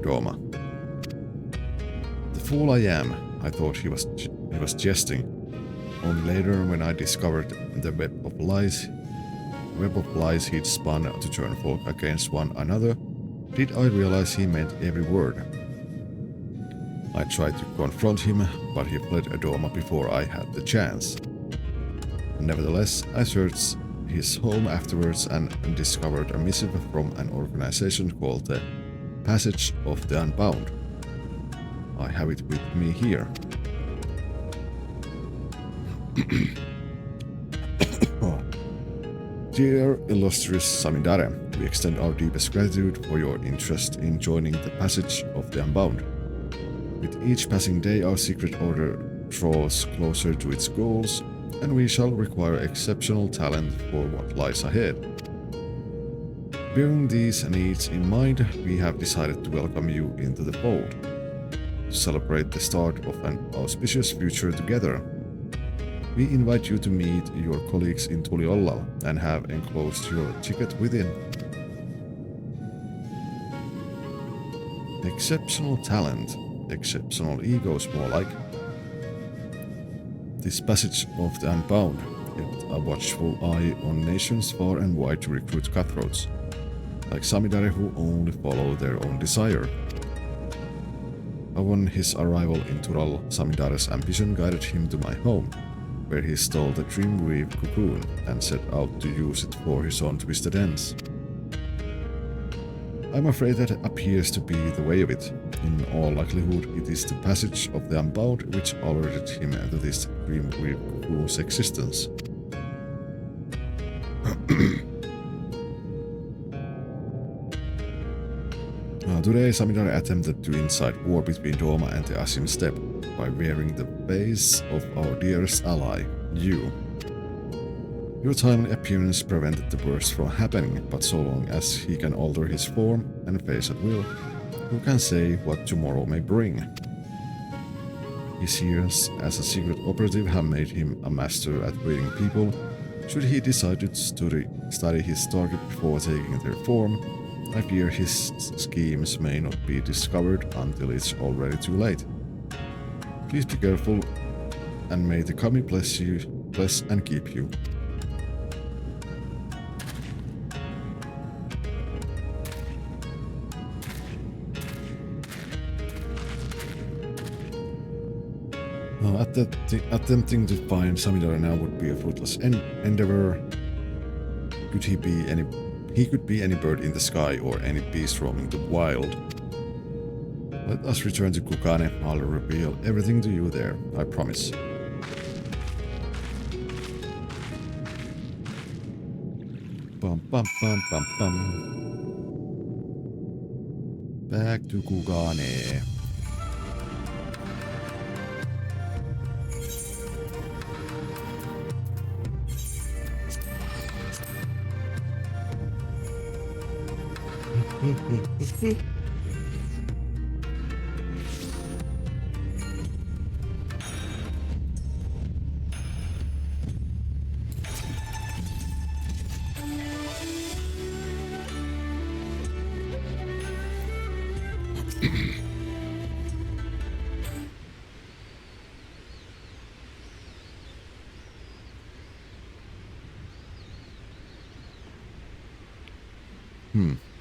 Doma. The fool I am, I thought he was jesting. Only later, when I discovered the web of lies he'd spun to turn folk against one another, did I realize he meant every word. I tried to confront him, but he fled Doma before I had the chance. Nevertheless, I searched his home afterwards and discovered a missive from an organization called the Passage of the Unbound. I have it with me here. Dear illustrious Samidare, we extend our deepest gratitude for your interest in joining the Passage of the Unbound. With each passing day, our secret order draws closer to its goals, and we shall require exceptional talent for what lies ahead. Bearing these needs in mind, we have decided to welcome you into the fold. To celebrate the start of an auspicious future together, we invite you to meet your colleagues in Tuliolla and have enclosed your ticket within. Exceptional talent, exceptional egos more like. This Passage of the Unbound kept a watchful eye on nations far and wide to recruit cutthroats, like Samidare who only follow their own desire. Upon his arrival in Tural, Samidare's ambition guided him to my home, where he stole the Dreamweave cocoon and set out to use it for his own twisted ends. I'm afraid that appears to be the way of it. In all likelihood, it is the Passage of the Unbound which alerted him to this Dreamweave cocoon's existence. Today, Samidare attempted to incite war between Doma and the Asim Steppe by wearing the base of our dearest ally, you. Your timely appearance prevented the worst from happening, but so long as he can alter his form and face at will, who can say what tomorrow may bring? His years as a secret operative have made him a master at reading people. Should he decide to study his target before taking their form, I fear his schemes may not be discovered until it's already too late. Please be careful, and may the kami bless and keep you. Attempting to find Samidare now would be a fruitless endeavor. He could be any bird in the sky or any beast roaming the wild. Let us return to Kukane. I'll reveal everything to you there, I promise. Bum bum bum bum bum. Back to Kukane.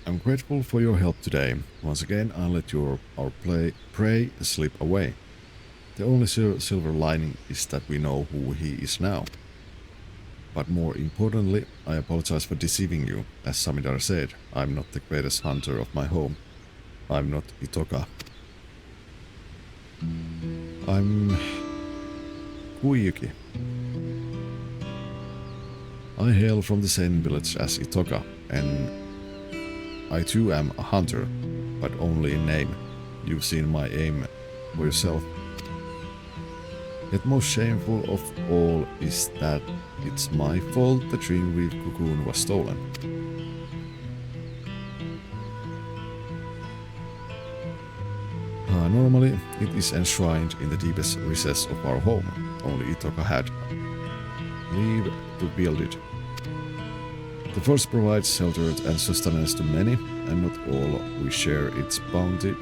I'm grateful for your help today. Once again, I'll let our prey slip away. The only silver lining is that we know who he is now. But more importantly, I apologize for deceiving you. As Samidare said, I'm not the greatest hunter of my home. I'm not Itoka. I'm Kuiyuki. I hail from the same village as Itoka, and I too am a hunter, but only in name. You've seen my aim for yourself. Yet most shameful of all is that it's my fault the Dreamweave cocoon was stolen. Normally, it is enshrined in the deepest recess of our home. Only Itoka had leave to build it. The forest provides shelter and sustenance to many, and not all we share its bounty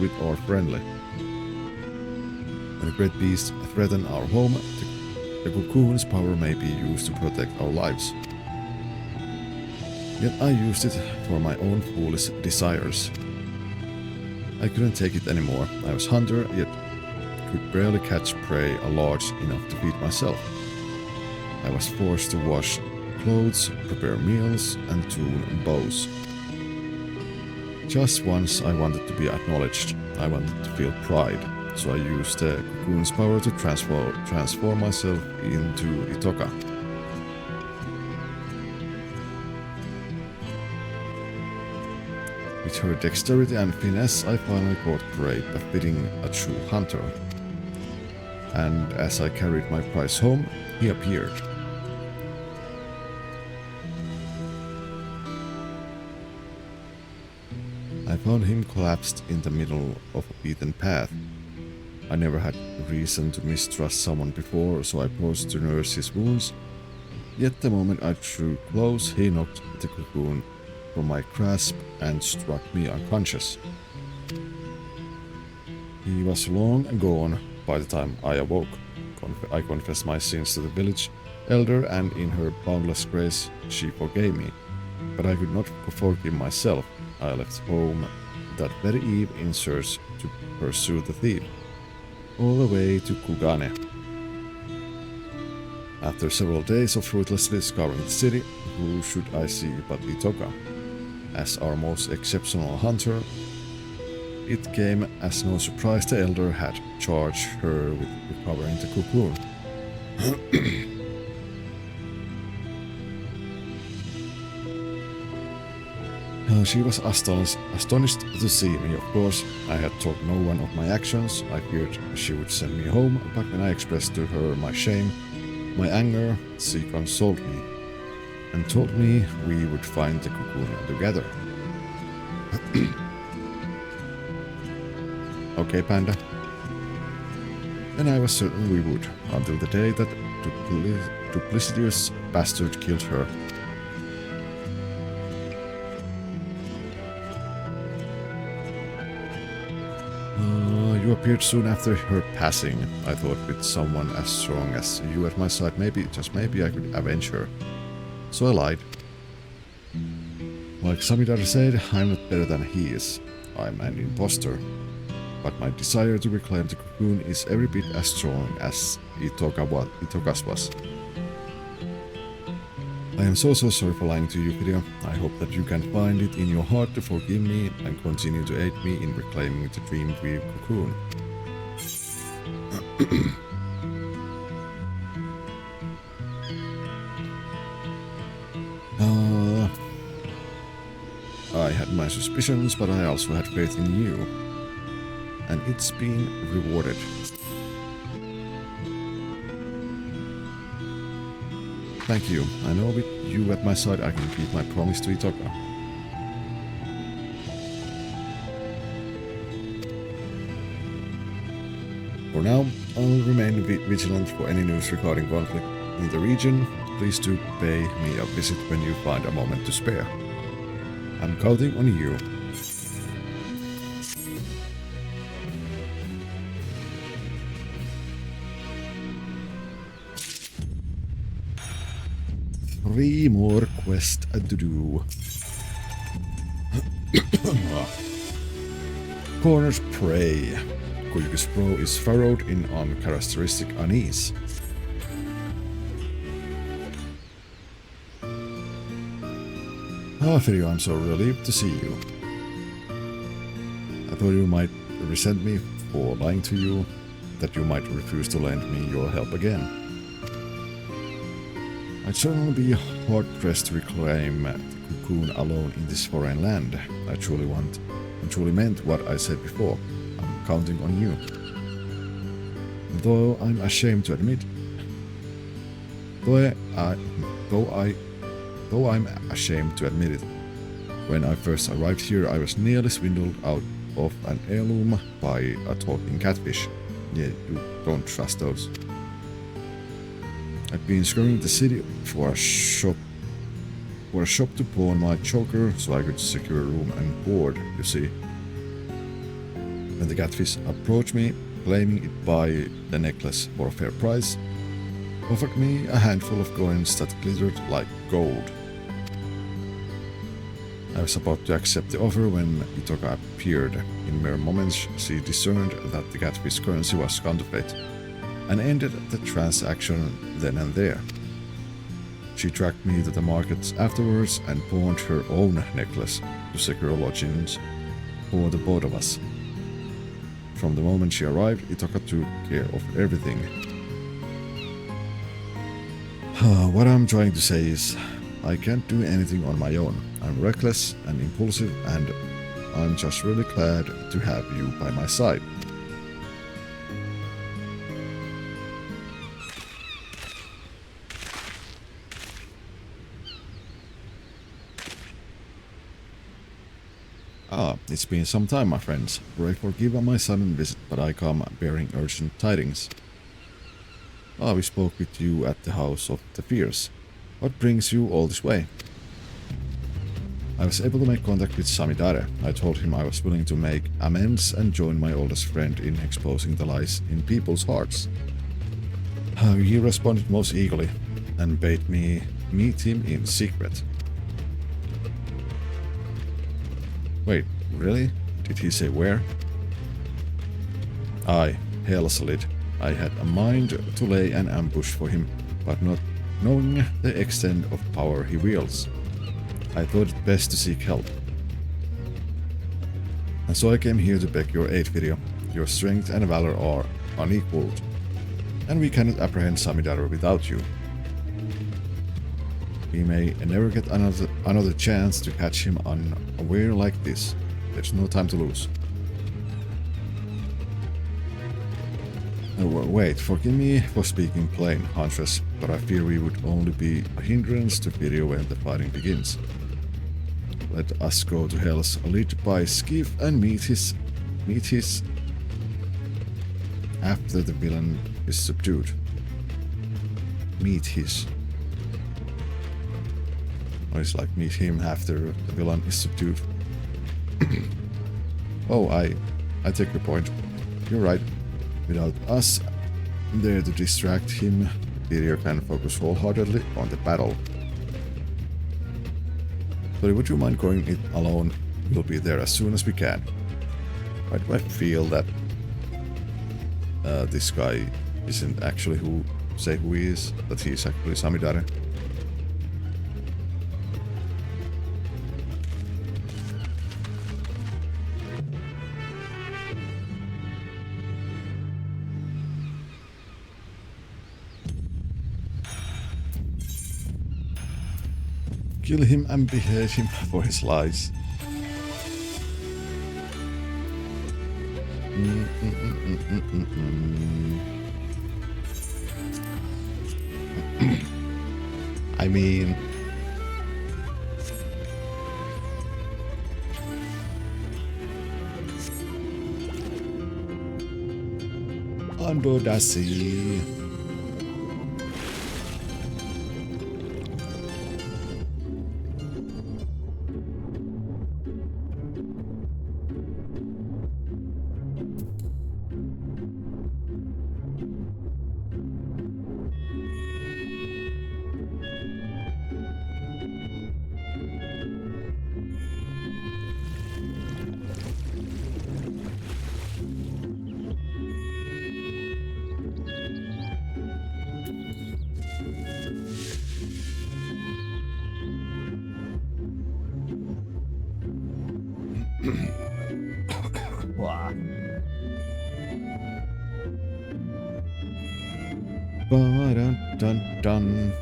with or friendly. When great beasts threaten our home, the cocoon's power may be used to protect our lives. Yet I used it for my own foolish desires. I couldn't take it anymore. I was hunter, yet could barely catch prey large enough to feed myself. I was forced to wash clothes, prepare meals, and tune bows. Just once I wanted to be acknowledged. I wanted to feel pride, so I used the cocoon's power to transform myself into Itoka. With her dexterity and finesse, I finally caught prey befitting a true hunter. And as I carried my prize home, he appeared. I found him collapsed in the middle of a beaten path. I never had reason to mistrust someone before, so I paused to nurse his wounds. Yet the moment I drew close, he knocked the cocoon from my grasp and struck me unconscious. He was long gone by the time I awoke. I confessed my sins to the village elder, and in her boundless grace she forgave me. But I could not forgive myself. I left home that very eve in search to pursue the thief, all the way to Kugane. After several days of fruitlessly scouring the city, who should I see but Itoka? As our most exceptional hunter, it came as no surprise the elder had charged her with recovering the cocoon. She was astonished to see me, of course. I had told no one of my actions. I feared she would send me home, but when I expressed to her my shame, my anger, she consoled me and told me we would find the cocoon together. Okay, Panda. And I was certain we would, until the day that duplicitous bastard killed her. You appeared soon after her passing. I thought with someone as strong as you at my side, maybe, just maybe, I could avenge her. So I lied. Like Samidar said, I'm not better than he is. I'm an imposter. But my desire to reclaim the cocoon is every bit as strong as Itoka's was. I am so sorry for lying to you, Video. I hope that you can find it in your heart to forgive me and continue to aid me in reclaiming the Dreamweave cocoon. I had my suspicions, but I also had faith in you. And it's been rewarded. Thank you. I know with you at my side I can keep my promise to Itoka. For now, I'll remain vigilant for any news regarding conflict in the region. Please do pay me a visit when you find a moment to spare. I'm counting on you. Three more quests to do. Corner's Prey. Kuyuki's brow is furrowed in uncharacteristic unease. Firio, I'm so relieved to see you. I thought you might resent me for lying to you, that you might refuse to lend me your help again. I'd certainly be hard-pressed to reclaim the cocoon alone in this foreign land. I truly meant what I said before. I'm counting on you. Though I'm ashamed to admit, though I'm ashamed to admit it, when I first arrived here, I was nearly swindled out of an heirloom by a talking catfish. Yeah, you don't trust those. I'd been scouring the city for a shop to pawn my choker so I could secure a room and board, you see. When the catfish approached me, claiming it buy the necklace for a fair price, offered me a handful of coins that glittered like gold. I was about to accept the offer when Itoka appeared. In mere moments, she discerned that the catfish currency was counterfeit, and ended the transaction then and there. She tracked me to the market afterwards and pawned her own necklace to secure lodgings for the both of us. From the moment she arrived, Itoka took care of everything. What I'm trying to say is, I can't do anything on my own. I'm reckless and impulsive, and I'm just really glad to have you by my side. It's been some time, my friends. Pray forgive my sudden visit, but I come bearing urgent tidings. We spoke with you at the House of the Fierce. What brings you all this way? I was able to make contact with Samidare. I told him I was willing to make amends and join my oldest friend in exposing the lies in people's hearts. He responded most eagerly and bade me meet him in secret. Wait, really? Did he say where? Aye, Hellslid. I had a mind to lay an ambush for him, but not knowing the extent of power he wields, I thought it best to seek help. And so I came here to beg your aid, Video. Your strength and valor are unequaled, and we cannot apprehend Samidare without you. We may never get another chance to catch him unaware like this. There's no time to lose. Wait, forgive me for speaking plain, Huntress, but I fear we would only be a hindrance to Video when the fighting begins. Let us go to Hell's Lid by skiff and meet his after the villain is subdued. Meet his. Or it's like meet him after the villain is subdued. Oh, I take your point. You're right. Without us there to distract him, Video can focus wholeheartedly on the battle. So would you mind going it alone? We'll be there as soon as we can. Why do I feel that this guy isn't actually who he is? That he's actually Samidare? Kill him and behead him for his lies. I mean... Andodasi. Dun.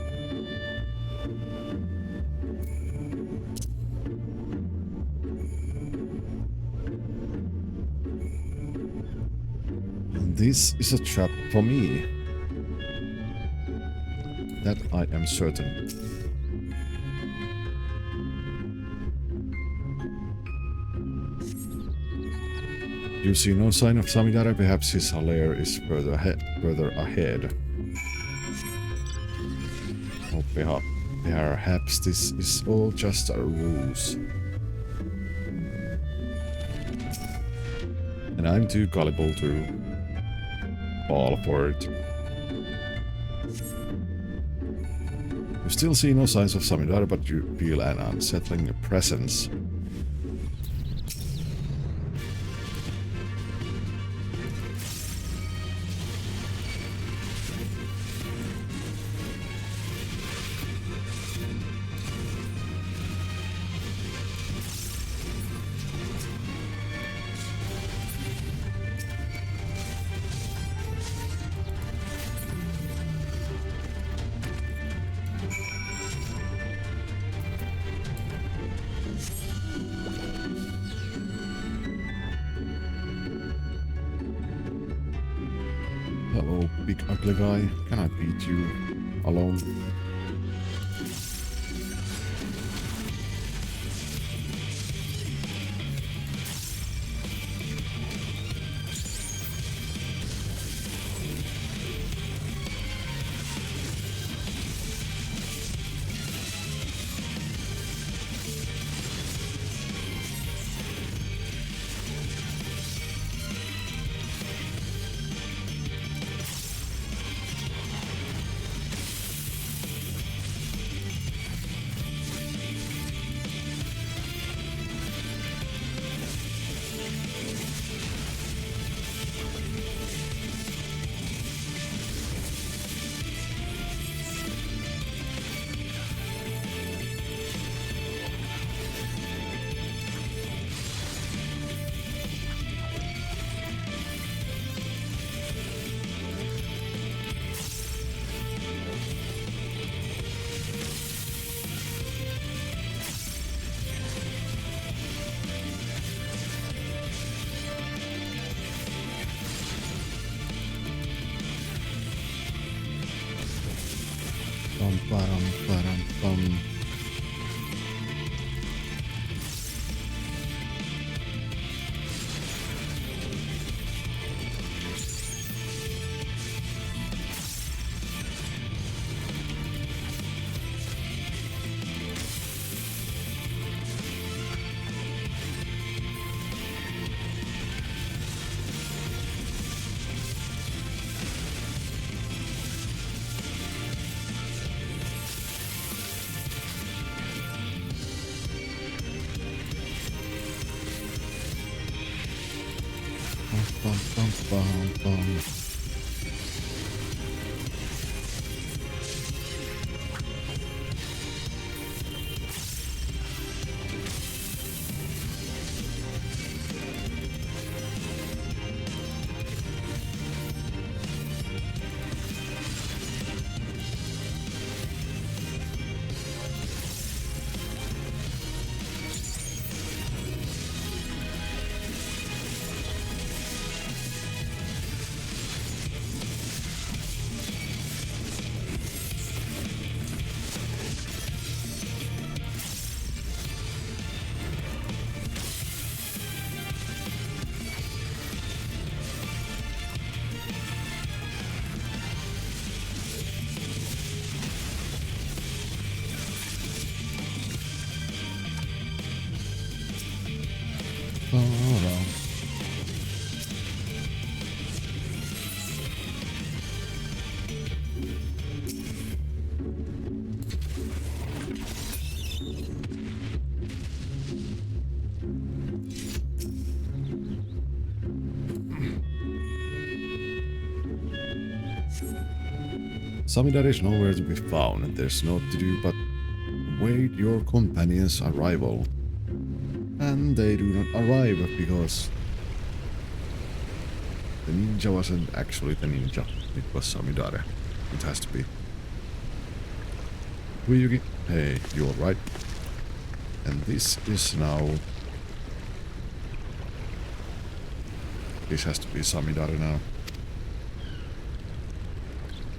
This is a trap for me. That I am certain. You see no sign of Samidare, perhaps his lair is further ahead. Oh, perhaps this is all just a ruse. And I'm too gullible to fall for it. You still see no signs of Samidare, but you feel an unsettling presence. Hello, big ugly guy. Can I beat you alone? Bum, ba-dum, ba-dum, bum. Bum, bum, bum, bum. Samidare is nowhere to be found, and there's naught to do but wait your companion's arrival. And they do not arrive because the ninja wasn't actually the ninja, it was Samidare. It has to be. Ryugi, hey, you alright? And this is now... This has to be Samidare now.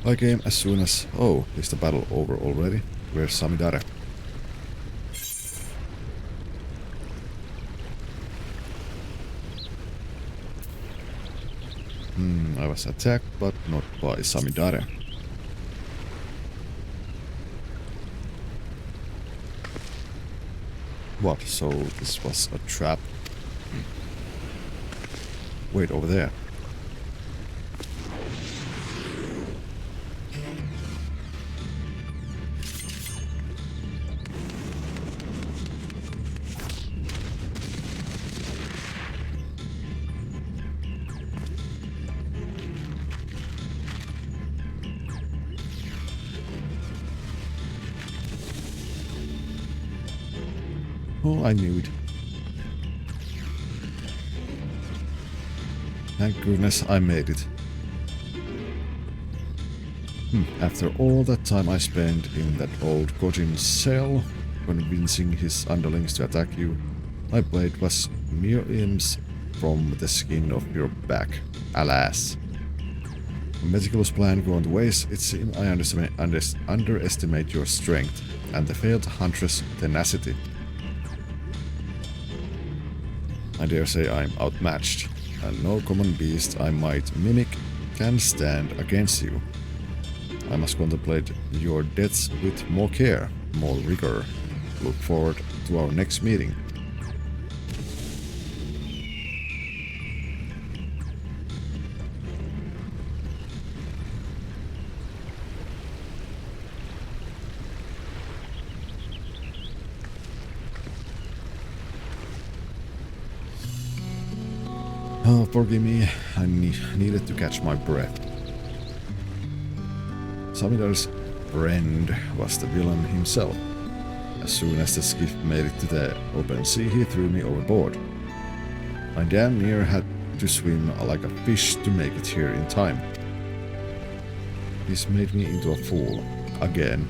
I came as soon as... Oh, is the battle over already? Where's Samidare? I was attacked, but not by Samidare. What? So this was a trap? Wait, over there. Oh, I knew it. Thank goodness I made it. After all that time I spent in that old Gojin's cell, convincing his underlings to attack you, my blade was mere imps from the skin of your back. Alas. A meticulous plan gone to waste, it seems I underestimate your strength and the failed huntress' tenacity. I dare say I'm outmatched, and no common beast I might mimic can stand against you. I must contemplate your deaths with more care, more rigor. Look forward to our next meeting. Oh, forgive me, I needed to catch my breath. Samidar's friend was the villain himself. As soon as the skiff made it to the open sea, he threw me overboard. I damn near had to swim like a fish to make it here in time. This made me into a fool. Again.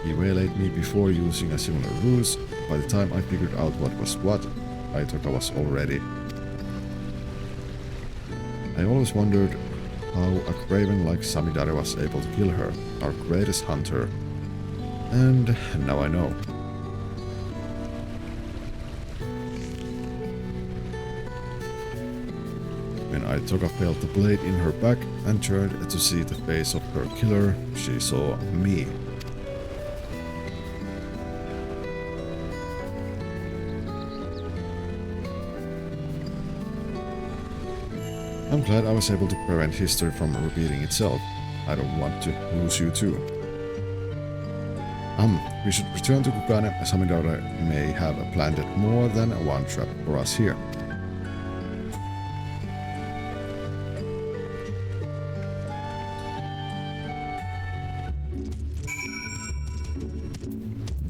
He waylaid me before using a similar ruse. By the time I figured out what was what, I thought I was all ready. I always wondered how a craven like Samidare was able to kill her, our greatest hunter. And now I know. When Aitoka felt the blade in her back and turned to see the face of her killer, she saw me. I'm glad I was able to prevent history from repeating itself. I don't want to lose you too. We should return to Kukane. Samidare may have planted more than one trap for us here.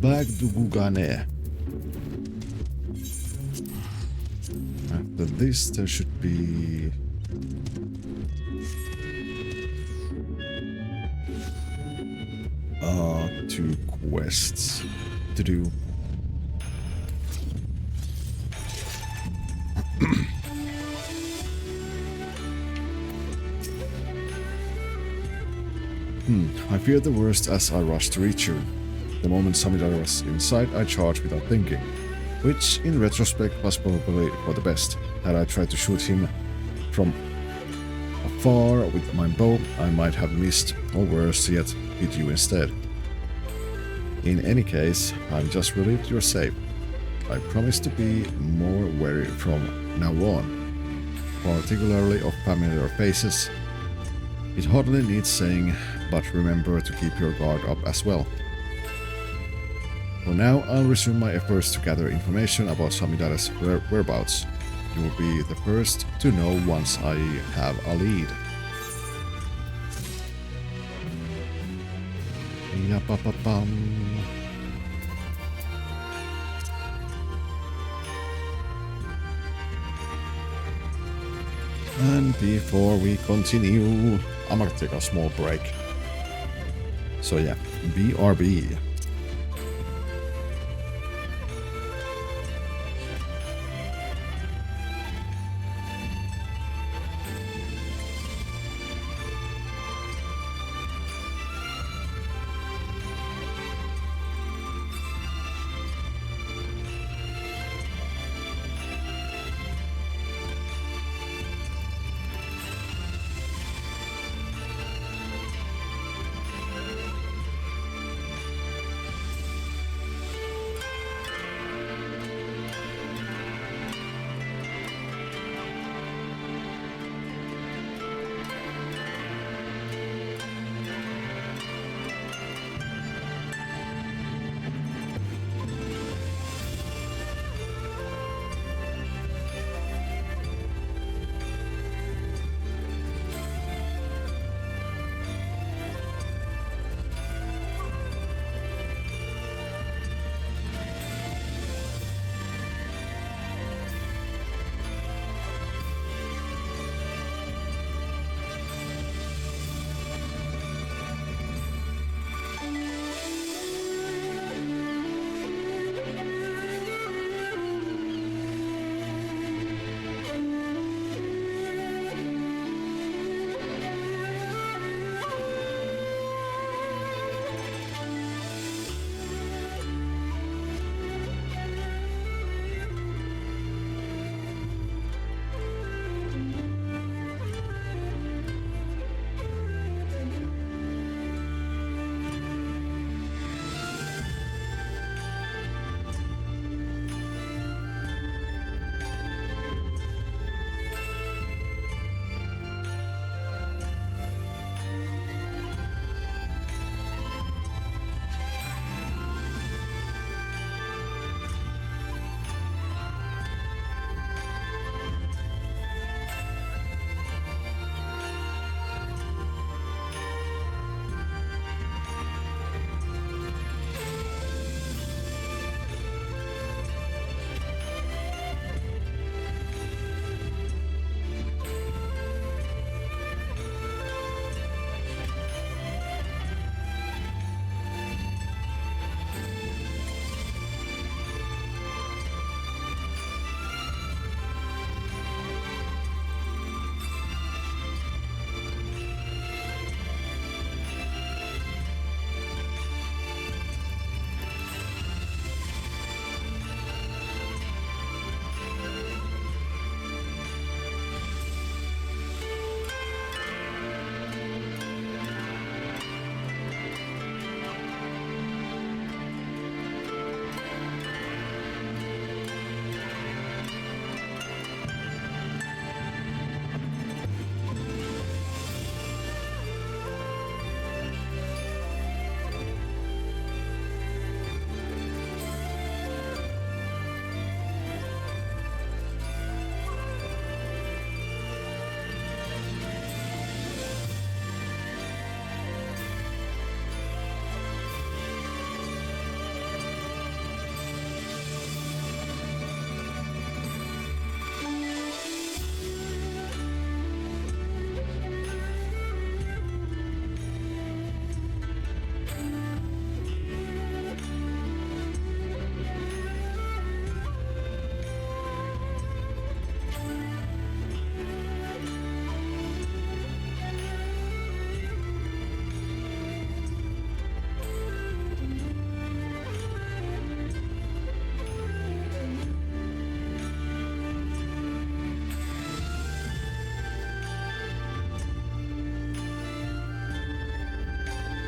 Back to Kukane. After this, there should be... two quests to do. I feared the worst as I rushed to reach you. The moment Samidare was in sight, I charged without thinking, which in retrospect was probably for the best. Had I tried to shoot him from afar with my bow, I might have missed, or worse yet, hit you instead. In any case, I'm just relieved you're safe. I promise to be more wary from now on, particularly of familiar faces. It hardly needs saying, but remember to keep your guard up as well. For now, I'll resume my efforts to gather information about Samidare's whereabouts. You will be the first to know once I have a lead. And before we continue, I'm gonna take a small break. So yeah, BRB.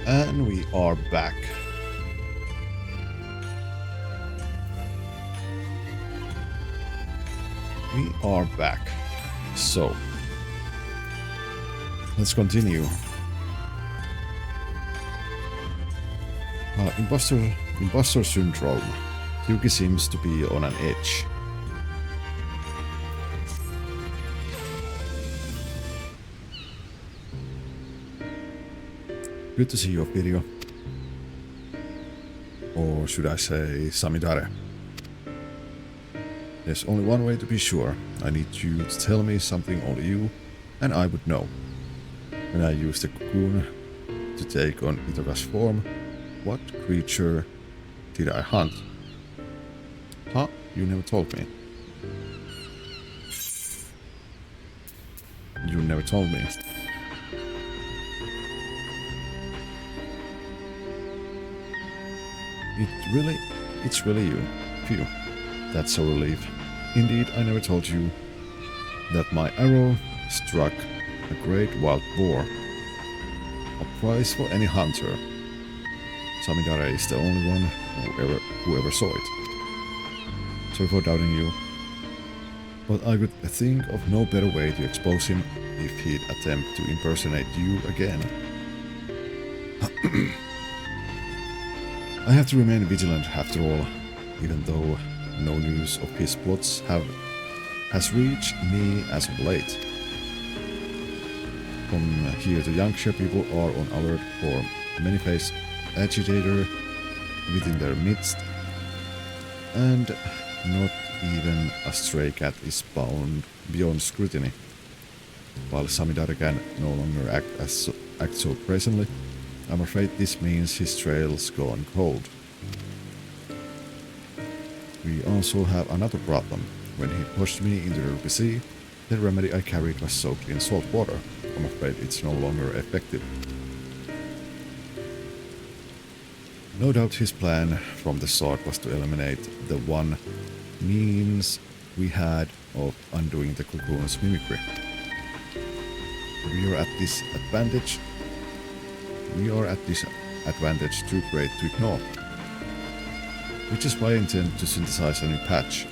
And we are back. We are back. So, let's continue. Imposter syndrome. Yuki seems to be on an edge. Good to see your video. Or should I say Samidare? There's only one way to be sure. I need you to tell me something only you and I would know. When I used the cocoon to take on Itoga's form, what creature did I hunt? Huh? You never told me. You never told me. It's really you. Phew. That's a relief. Indeed, I never told you that my arrow struck a great wild boar. A prize for any hunter. Samidare is the only one who ever saw it. Sorry for doubting you, but I could think of no better way to expose him if he'd attempt to impersonate you again. I have to remain vigilant after all, even though no news of his plots has reached me as of late. From here to Yorkshire, people are on alert for many-faced agitator within their midst, and not even a stray cat is bound beyond scrutiny. While Samidare can no longer act so presently, I'm afraid this means his trail's gone cold. We also have another problem. When he pushed me into the Ruby Sea, the remedy I carried was soaked in salt water. I'm afraid it's no longer effective. No doubt his plan from the start was to eliminate the one means we had of undoing the cocoon's mimicry. We are at this advantage too great to ignore. Which is why I intend to synthesize a new patch.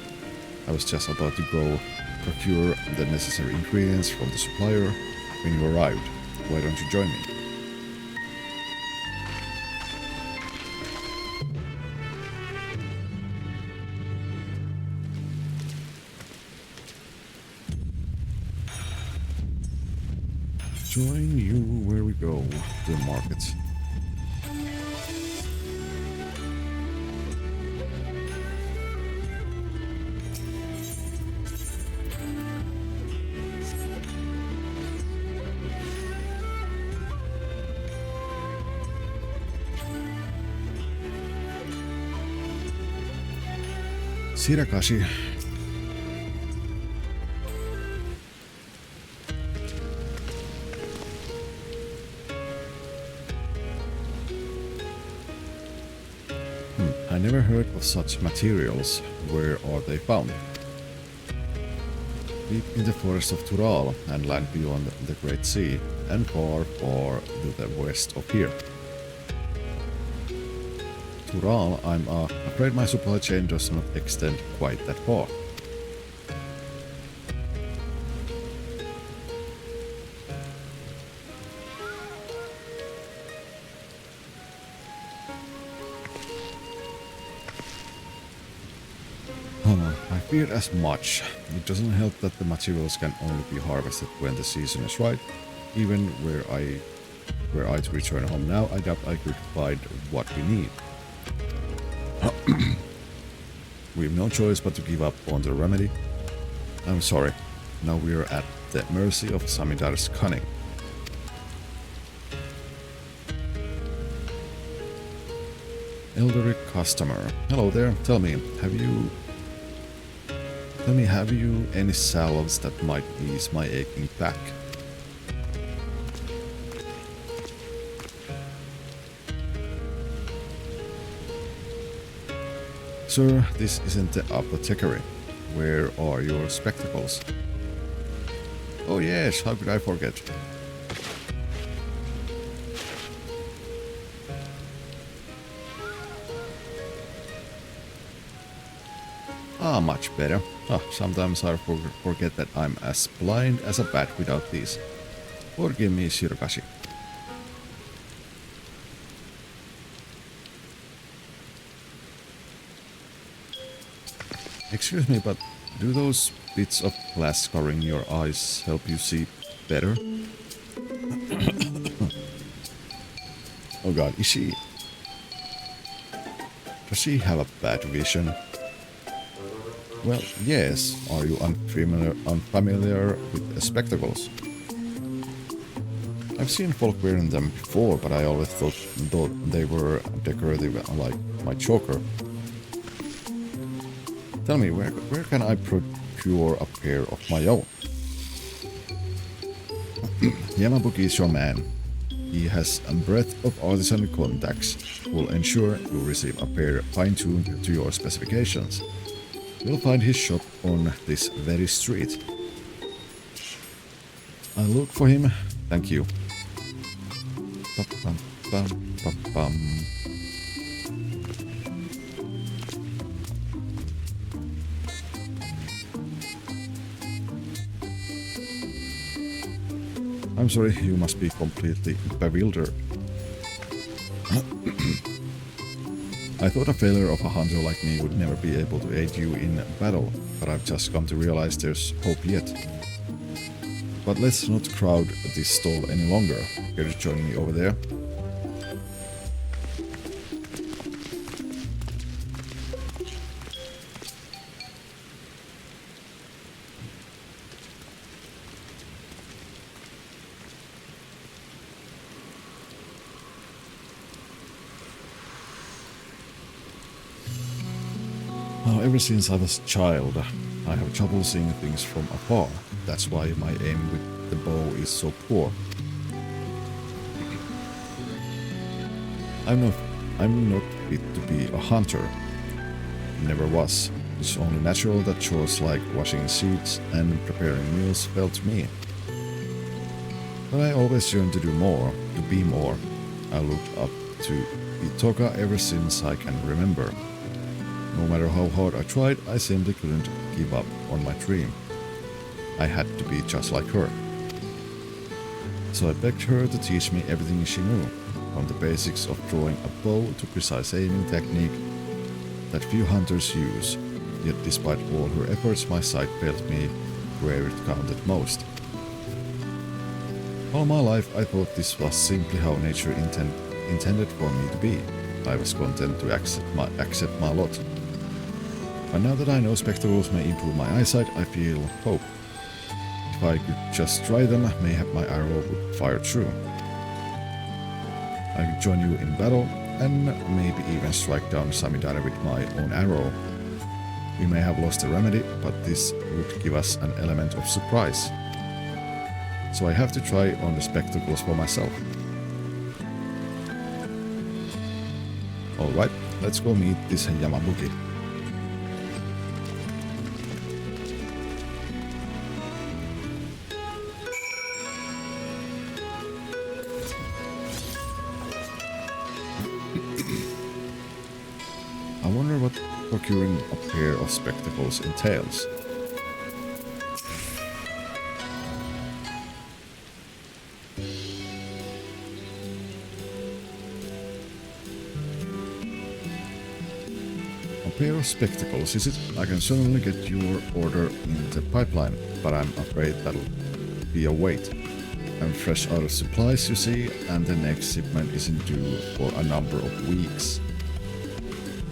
I was just about to go procure the necessary ingredients from the supplier when you arrived. Why don't you join me? Join you where we go, to the market. Shirakashi. I never heard of such materials. Where are they found? Deep in the forest of Tural and land beyond the Great Sea, and far, far to the west of here. Tural, I'm afraid my supply chain does not extend quite that far. I feared as much. It doesn't help that the materials can only be harvested when the season is right. Even were I to return home now, I doubt I could find what we need. We have no choice but to give up on the remedy. I'm sorry. Now we are at the mercy of Samidare's cunning. Elderly customer. Hello there. Tell me, have you any salves that might ease my aching back? Sir, this isn't the apothecary. Where are your spectacles? Oh yes, how could I forget? Ah, much better. Ah, sometimes I forget that I'm as blind as a bat without these. Forgive me, Shirakashi. Excuse me, but do those bits of glass covering your eyes help you see better? Oh god, is she... Does she have a bad vision? Well, yes. Are you unfamiliar with the spectacles? I've seen folk wearing them before, but I always thought they were decorative like my choker. Tell me, where can I procure a pair of my own? Yamabuki is your man. He has a breadth of artisan contacts who will ensure you receive a pair fine-tuned to your specifications. You'll find his shop on this very street. I'll look for him. Thank you. I'm sorry, you must be completely bewildered. I thought a failure of a hunter like me would never be able to aid you in battle, but I've just come to realize there's hope yet. But let's not crowd this stall any longer. Care to join me over there? Ever since I was a child, I have trouble seeing things from afar. That's why my aim with the bow is so poor. I'm not fit to be a hunter. Never was. It's only natural that chores like washing sheets and preparing meals fell to me. But I always yearned to do more, to be more. I looked up to Itoka ever since I can remember. No matter how hard I tried, I simply couldn't give up on my dream. I had to be just like her. So I begged her to teach me everything she knew, from the basics of drawing a bow to precise aiming technique that few hunters use. Yet despite all her efforts, my sight failed me where it counted most. All my life I thought this was simply how nature intended for me to be. I was content to accept my lot. But now that I know spectacles may improve my eyesight, I feel hope. If I could just try them, mayhap my arrow would fire true. I could join you in battle, and maybe even strike down Samidana with my own arrow. We may have lost the remedy, but this would give us an element of surprise. So I have to try on the spectacles for myself. Alright, let's go meet this Yamabuki. I wonder what procuring a pair of spectacles entails. A pair of spectacles, is it? I can certainly get your order in the pipeline, but I'm afraid that'll be a wait. I'm fresh out of supplies, you see, and the next shipment isn't due for a number of weeks.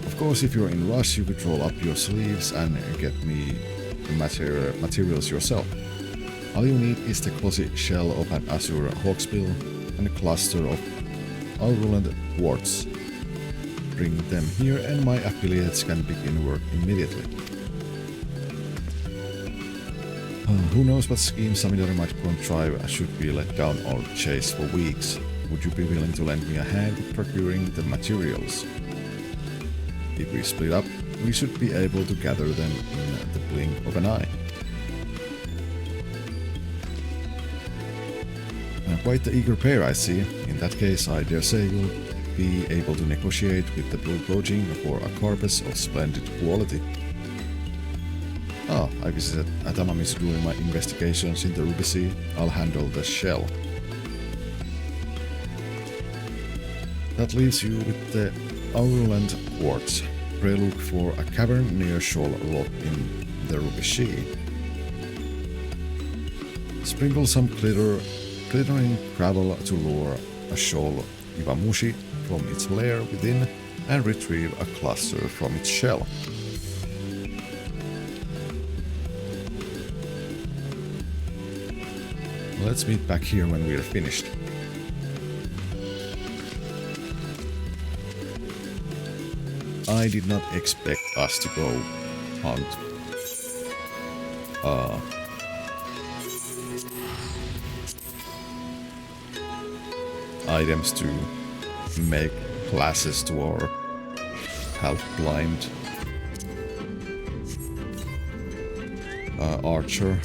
Of course, if you're in a rush, you could roll up your sleeves and get me the materials yourself. All you need is the glossy shell of an azure hawksbill and a cluster of unruled quartz. Bring them here and my affiliates can begin work immediately. Who knows what scheme Samidori might contrive should we let down our chase for weeks. Would you be willing to lend me a hand with procuring the materials? If we split up, we should be able to gather them in the blink of an eye. Quite the eager pair, I see. In that case, I dare say you'll be able to negotiate with the blue blodging for a carpus of splendid quality. Ah, I visited Atamamis during my investigations in the Ruby Sea. I'll handle the shell. That leaves you with the Aureland Quartz. Pray look for a cavern near Shoal Lot in the Ruby Sea. Sprinkle some glittering gravel to lure a shoal Iwamushi from its lair within and retrieve a cluster from its shell. Let's meet back here when we're finished. I did not expect us to go hunt items to make classes to our half-blind archer.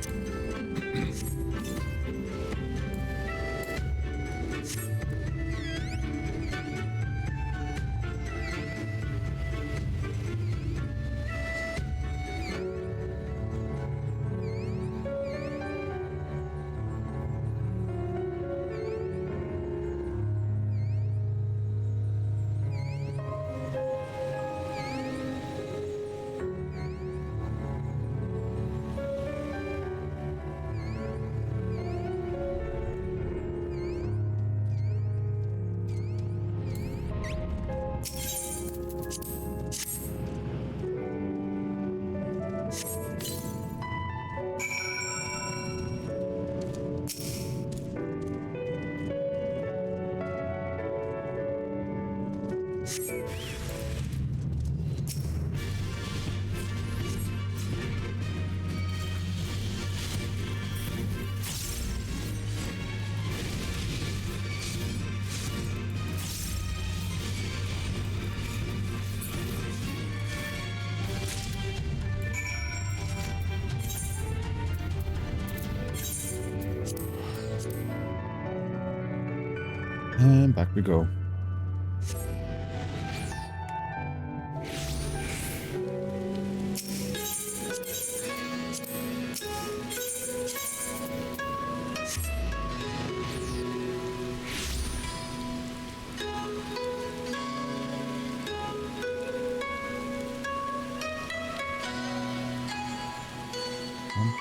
And back we go.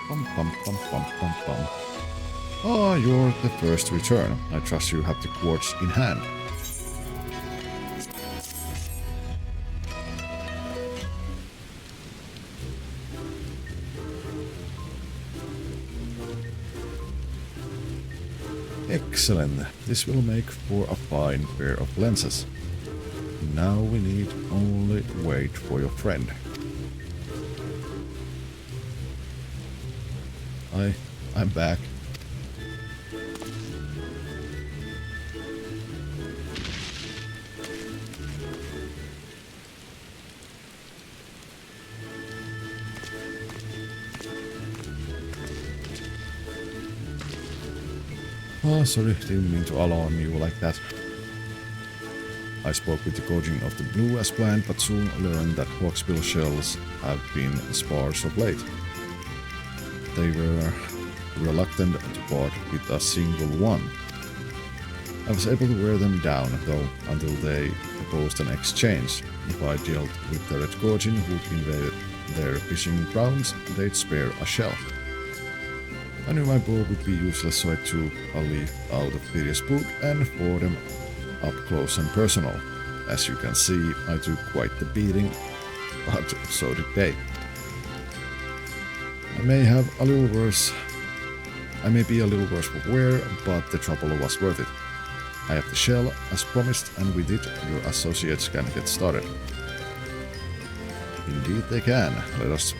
Bum, bum, bum, bum, bum, bum. Oh, you're the first to return. I trust you have the quartz in hand. Excellent. This will make for a fine pair of lenses. Now we need only wait for your friend. I'm back. Oh, sorry, didn't mean to alarm you like that. I spoke with the Gojin of the Blue as planned, but soon learned that hawksbill shells have been sparse of late. They were reluctant to part with a single one. I was able to wear them down, though, until they proposed an exchange. If I dealt with the Red Gojin who'd invaded their fishing grounds, they'd spare a shell. I knew my bow would be useless, so I took a leaf out of Lyria's book and fought them up close and personal. As you can see, I took quite the beating, but so did they. I may be a little worse for wear, but the trouble was worth it. I have the shell, as promised, and with it, your associates can get started. Indeed they can. Let us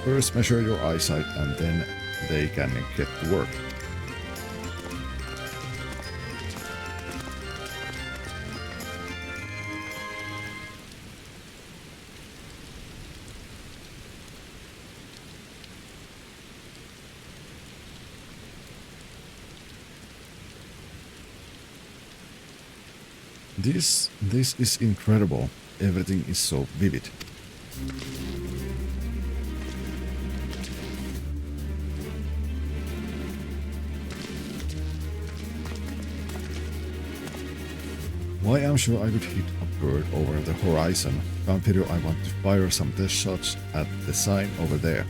first measure your eyesight, and then they can get to work. This is incredible. Everything is so vivid. Why I'm sure I could hit a bird over the horizon. Come video, I want to fire some test shots at the sign over there.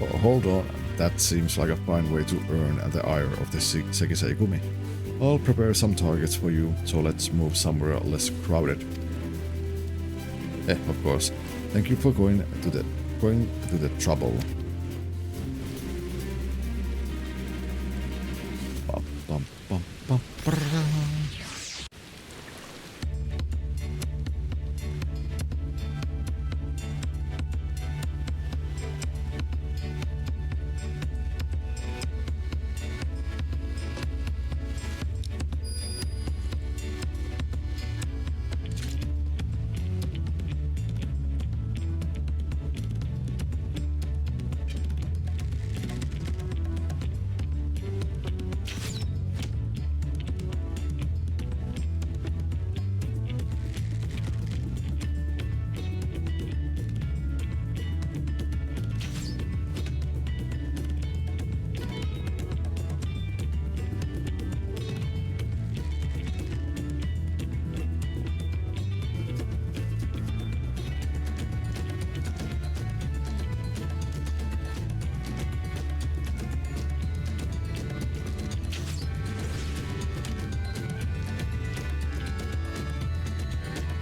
Oh, hold on, that seems like a fine way to earn the ire of the Sekisei Gumi. I'll prepare some targets for you, so let's move somewhere less crowded. Of course. Thank you for going to the trouble. Bum, bum, bum, bum,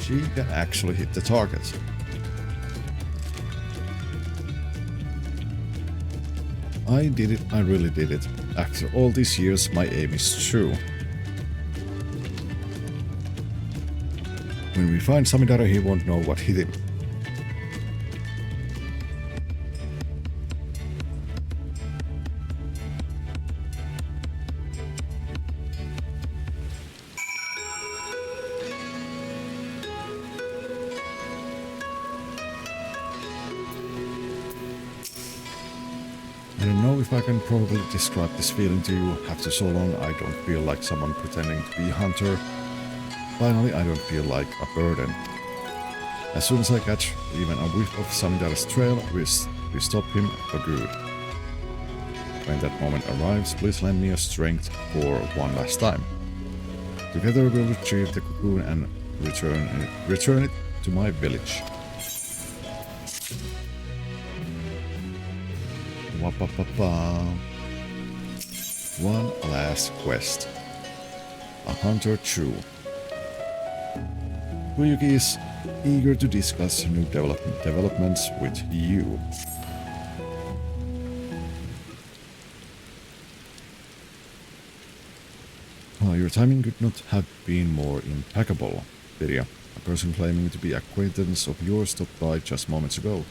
She can actually hit the target. I did it, I really did it. After all these years, my aim is true. When we find Samidara, he won't know what hit him. I don't know if I can probably describe this feeling to you. After so long, I don't feel like someone pretending to be a hunter. Finally, I don't feel like a burden. As soon as I catch even a whiff of Samidara's trail, we stop him for good. When that moment arrives, please lend me your strength for one last time. Together we'll retrieve the cocoon and return it to my village. One last quest. A hunter true. Kuyuki is eager to discuss new developments with you. Your timing could not have been more impeccable, Lydia. A person claiming to be acquaintance of yours stopped by just moments ago,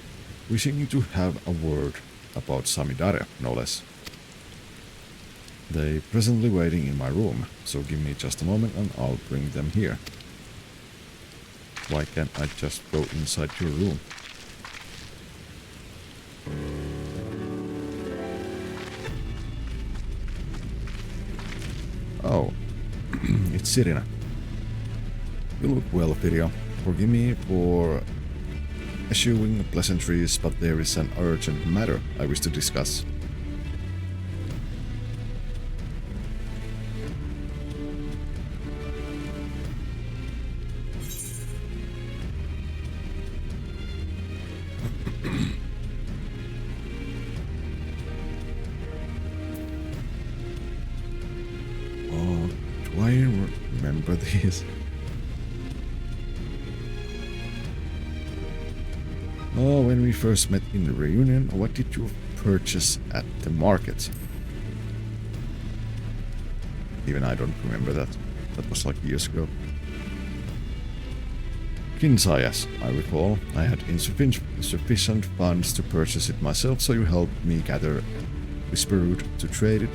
wishing to have a word about Samidare, no less. They presently waiting in my room, so give me just a moment and I'll bring them here. Why can't I just go inside your room? Oh, it's Sirina. You look well, Firia. Forgive me for eschewing pleasantries, but there is an urgent matter I wish to discuss. Oh, do I remember these? Oh, when we first met in the reunion, what did you purchase at the market? Even I don't remember that. That was like years ago. Kinsai, yes, I recall. I had insufficient funds to purchase it myself, so you helped me gather Whisperroot to trade it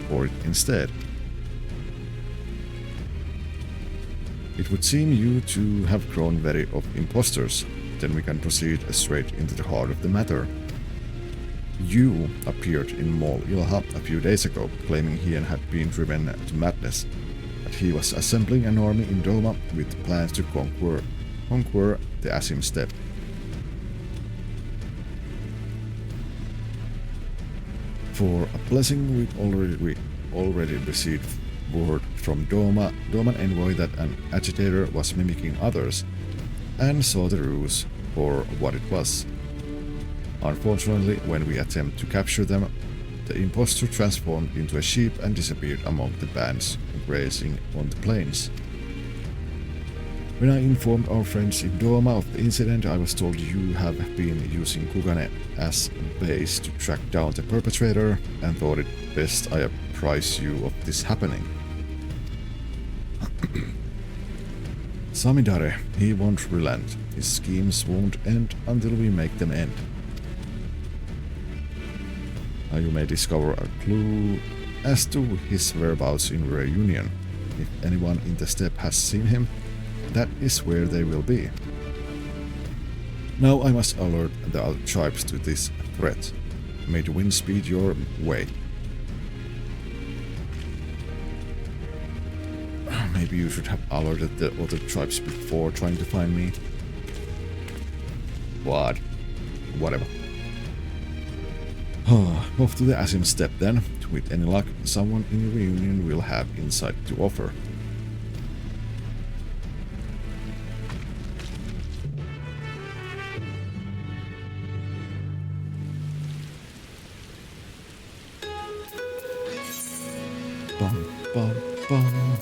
for it instead. It would seem you two have grown wary of imposters. Then we can proceed straight into the heart of the matter. You appeared in Mall Ilha a few days ago, claiming he had been driven to madness, that he was assembling an army in Doma with plans to conquer the Asim Steppe. For a blessing we already received word from Doman envoy that an agitator was mimicking others, and saw the ruse for what it was. Unfortunately, when we attempt to capture them, the impostor transformed into a sheep and disappeared among the bands grazing on the plains. When I informed our friends in Doma of the incident, I was told you have been using Kugane as a base to track down the perpetrator and thought it best I apprise you of this happening. Samidare, he won't relent. His schemes won't end until we make them end. You may discover a clue as to his whereabouts in Reunion. If anyone in the steppe has seen him, that is where they will be. Now I must alert the other tribes to this threat. May the wind speed your way. Maybe you should have alerted the other tribes before trying to find me. What? Whatever. Off to the Asim step then. With any luck, someone in Reunion will have insight to offer. Bum, bum, bum.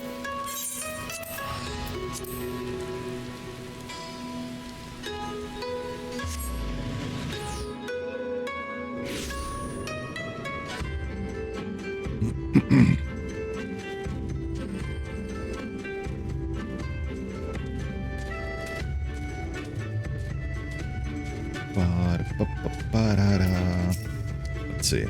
Let's see.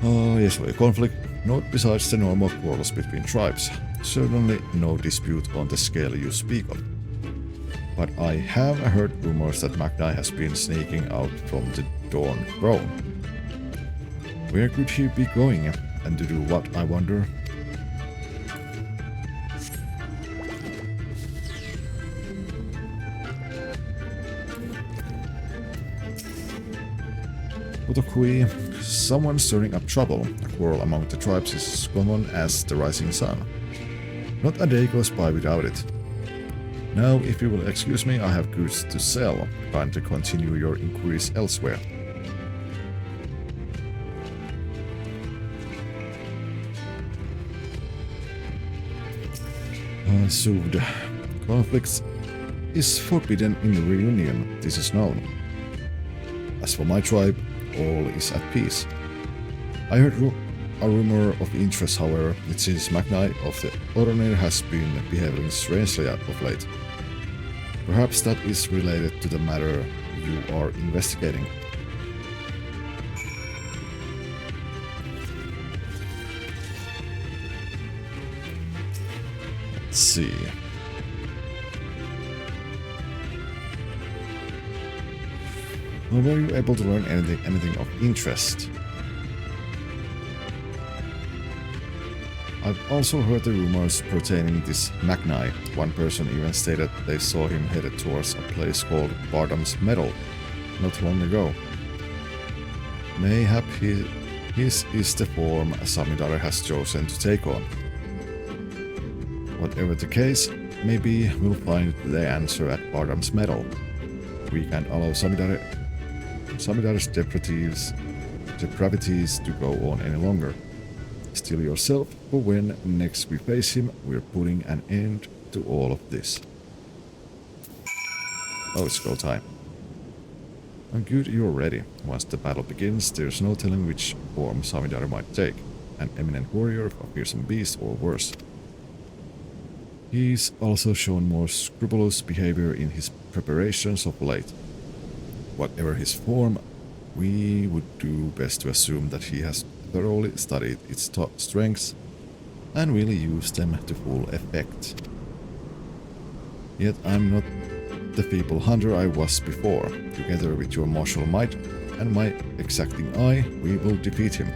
Oh, yes, a conflict. Not besides the normal quarrels between tribes. Certainly no dispute on the scale you speak of. But I have heard rumors that Magni has been sneaking out from the Dawn Throne. Where could he be going, and to do what, I wonder? Otokui, someone stirring up trouble. A quarrel among the tribes is as common as the rising sun. Not a day goes by without it. Now, if you will excuse me, I have goods to sell. Kindly continue your inquiries elsewhere. Soothed. Conflicts is forbidden in the Reunion, this is known. As for my tribe, all is at peace. I heard a rumor of interest, however. It seems Magni of the Oronir has been behaving strangely of late. Perhaps that is related to the matter you are investigating. Let's see. Were you able to learn anything of interest? I've also heard the rumors pertaining this Magni. One person even stated they saw him headed towards a place called Bardam's Meadow not long ago. Mayhap his is the form Samidare has chosen to take on. Whatever the case, maybe we'll find the answer at Bardam's Meadow. We can't allow Samidare's depravities to go on any longer. Steel yourself, for when next we face him, we're putting an end to all of this. Oh, it's go time. I'm good, you're ready. Once the battle begins, there's no telling which form Samidare might take. An eminent warrior, a fearsome beast, or worse. He's also shown more scrupulous behavior in his preparations of late. Whatever his form, we would do best to assume that he has thoroughly studied its strengths and will use them to full effect. Yet I'm not the feeble hunter I was before. Together with your martial might and my exacting eye, we will defeat him.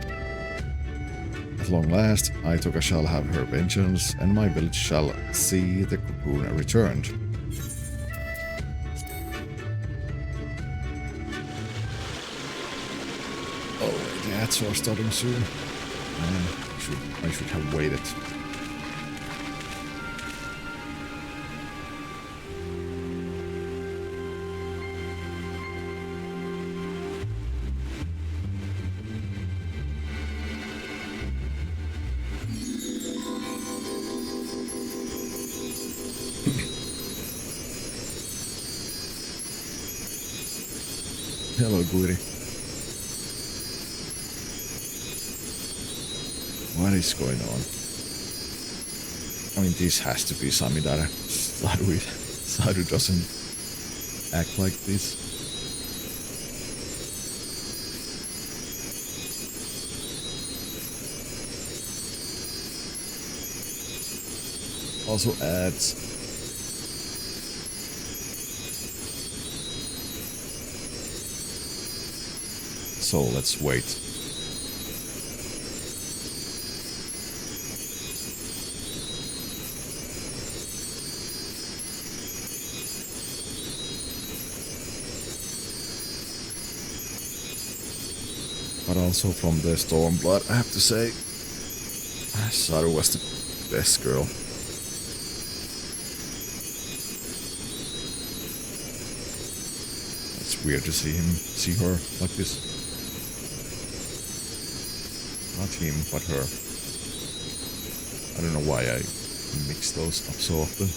At long last, Aitoka shall have her vengeance, and my village shall see the cocoon returned. Oh, the ads are starting soon. I should have waited. Hello, Goody. What is going on? I mean, this has to be Samidara. Saru doesn't act like this. Also adds. So let's wait. But also from the Stormblood, I have to say, Saru was the best girl. It's weird to see her like this. Not him, but her. I don't know why I mix those up so often.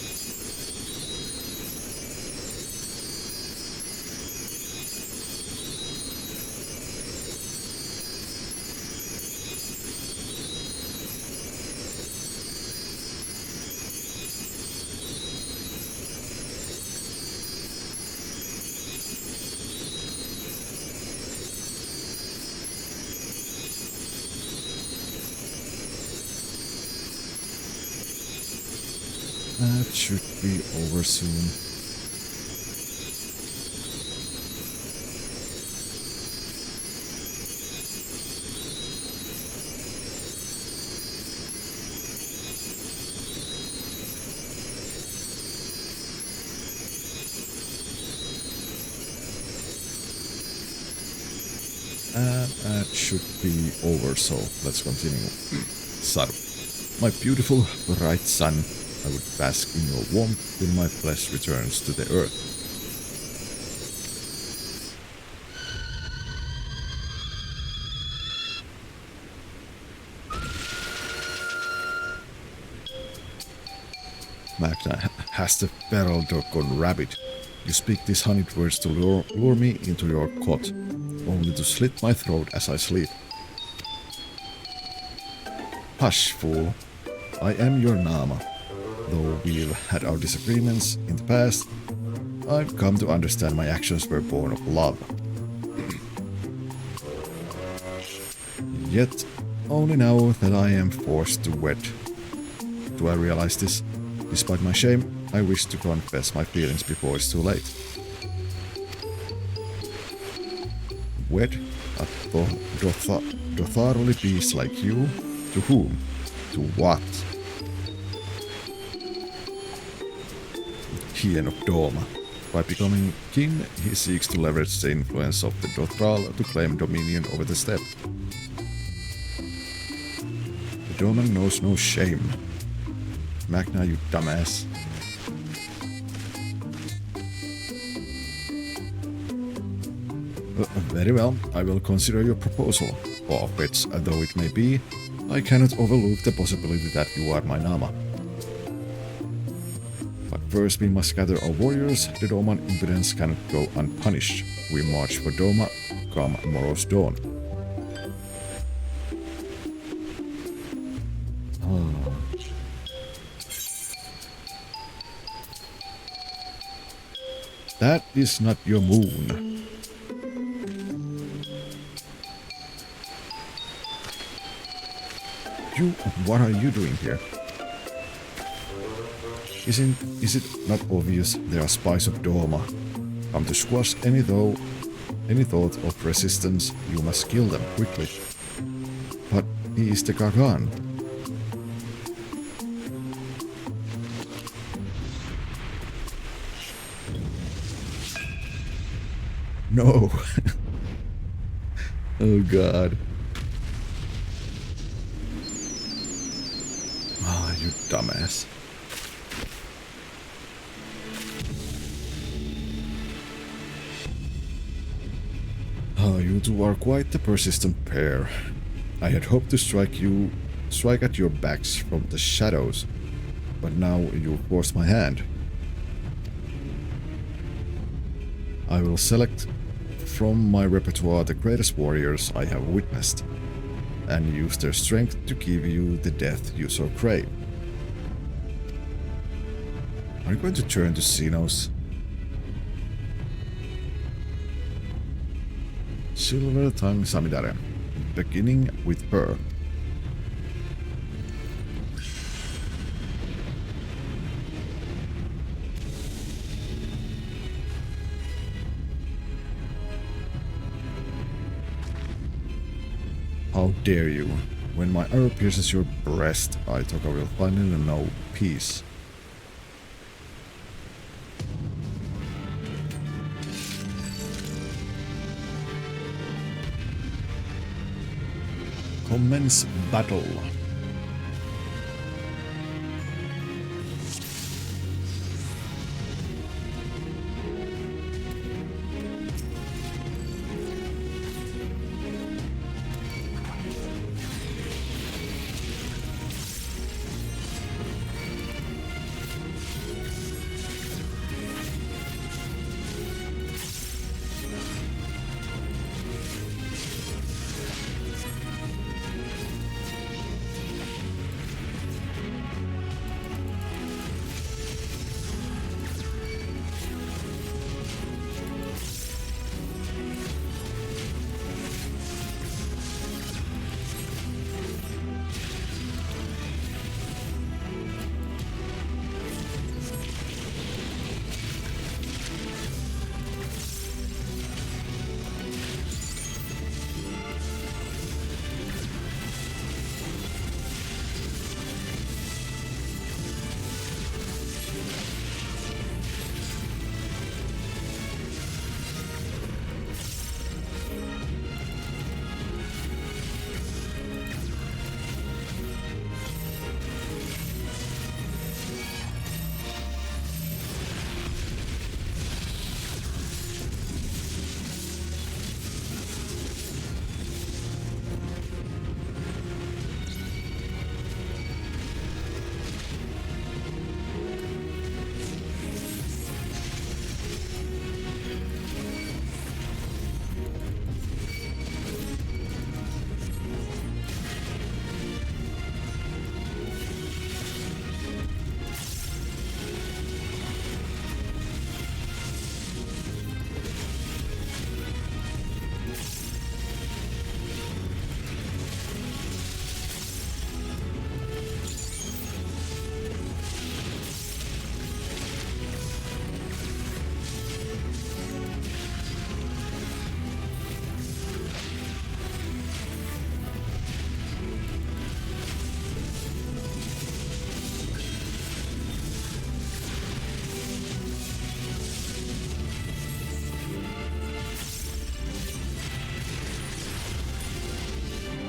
That should be over soon. That should be over, so let's continue. Saru, my beautiful bright sun, I would bask in your warmth till my flesh returns to the earth. Magna, has the feral dog gone rabid? You speak these honeyed words to lure me into your cot, only to slit my throat as I sleep. Hush, fool. I am your Nama. Though we've had our disagreements in the past, I've come to understand my actions were born of love. Yet, only now that I am forced to wed, do I realize this. Despite my shame, I wish to confess my feelings before it's too late. Wed a thoroughly beast like you? To whom? To what? Hien of Doma. By becoming king, he seeks to leverage the influence of the Dawntrail to claim dominion over the steppe. The Doman knows no shame. Magna, you dumbass. Very well, I will consider your proposal. Far-fetched though it may be, I cannot overlook the possibility that you are my Nama. But first we must gather our warriors. The Doman impudence cannot go unpunished. We march for Doma, come tomorrow's dawn. That is not your moon. What are you doing here? Is it not obvious there are spies of Doma? Come to squash any thought of resistance, you must kill them quickly. But he is the Gargan. No. Oh god. dumbass. Oh, you two are quite the persistent pair. I had hoped to strike at your backs from the shadows, but now you forced my hand. I will select from my repertoire the greatest warriors I have witnessed, and use their strength to give you the death you so crave. Are you going to turn to Xenos? Silver Tongue Samidare, beginning with her. How dare you? When my arrow pierces your breast, I thought I will finally know peace. Commence battle.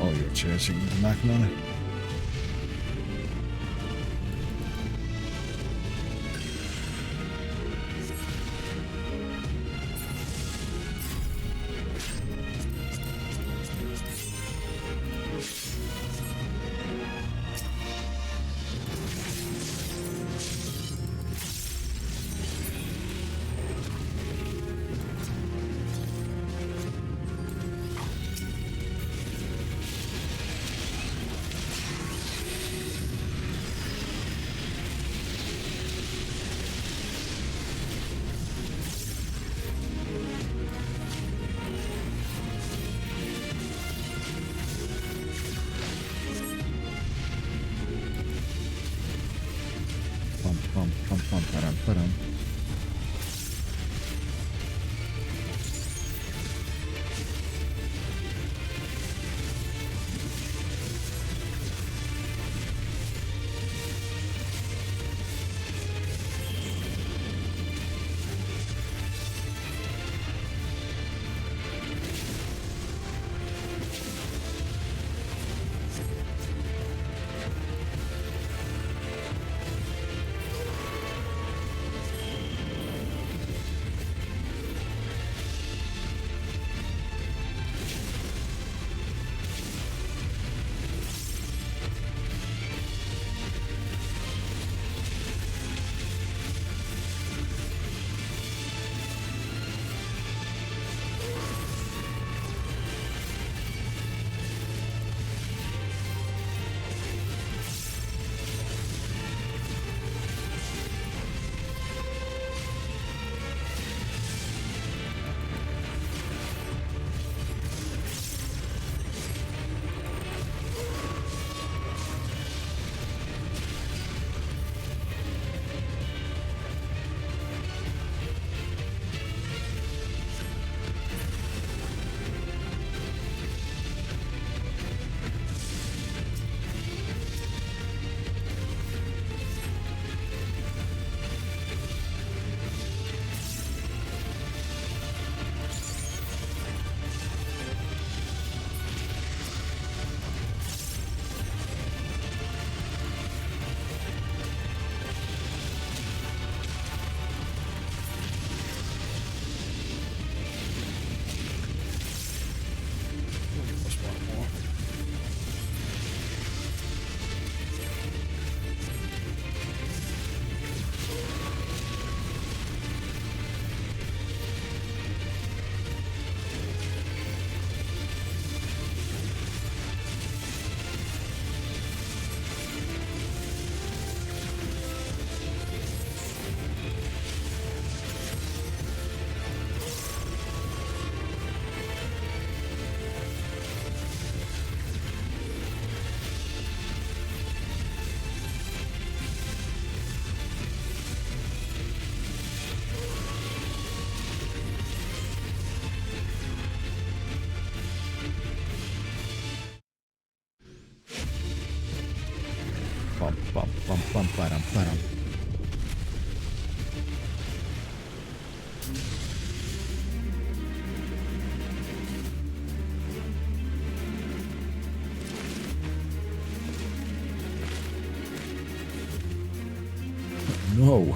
Oh, you're chasing the Magnon. Param. Ba-dum, ba-dum. No.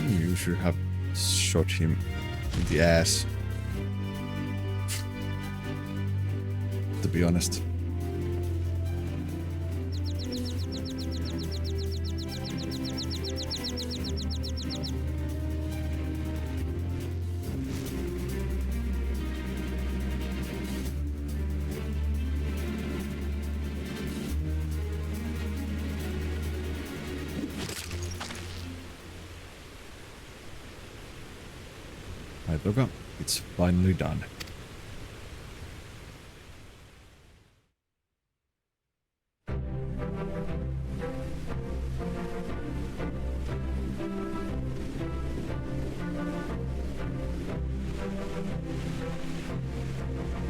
You should have shot him in the ass. To be honest. Aitoka, it's finally done.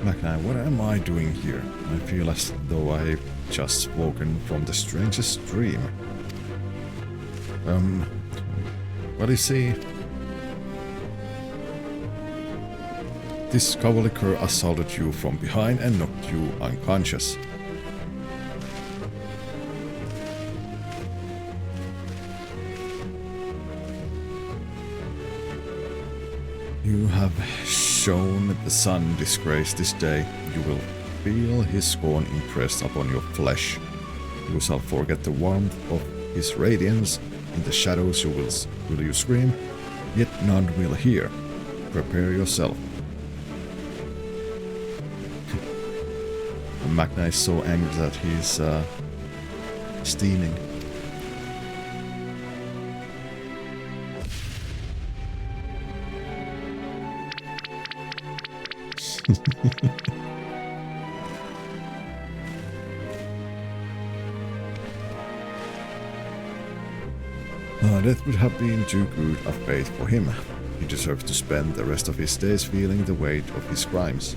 Macnai, what am I doing here? I feel as though I've just woken from the strangest dream. What is he? This cavalry assaulted you from behind and knocked you unconscious. You have shown the sun disgrace this day. You will feel his scorn impressed upon your flesh. You shall forget the warmth of his radiance. In the shadows will you scream, yet none will hear. Prepare yourself. Magna is so angry that he's steaming. That would have been too good a fate for him. He deserved to spend the rest of his days feeling the weight of his crimes.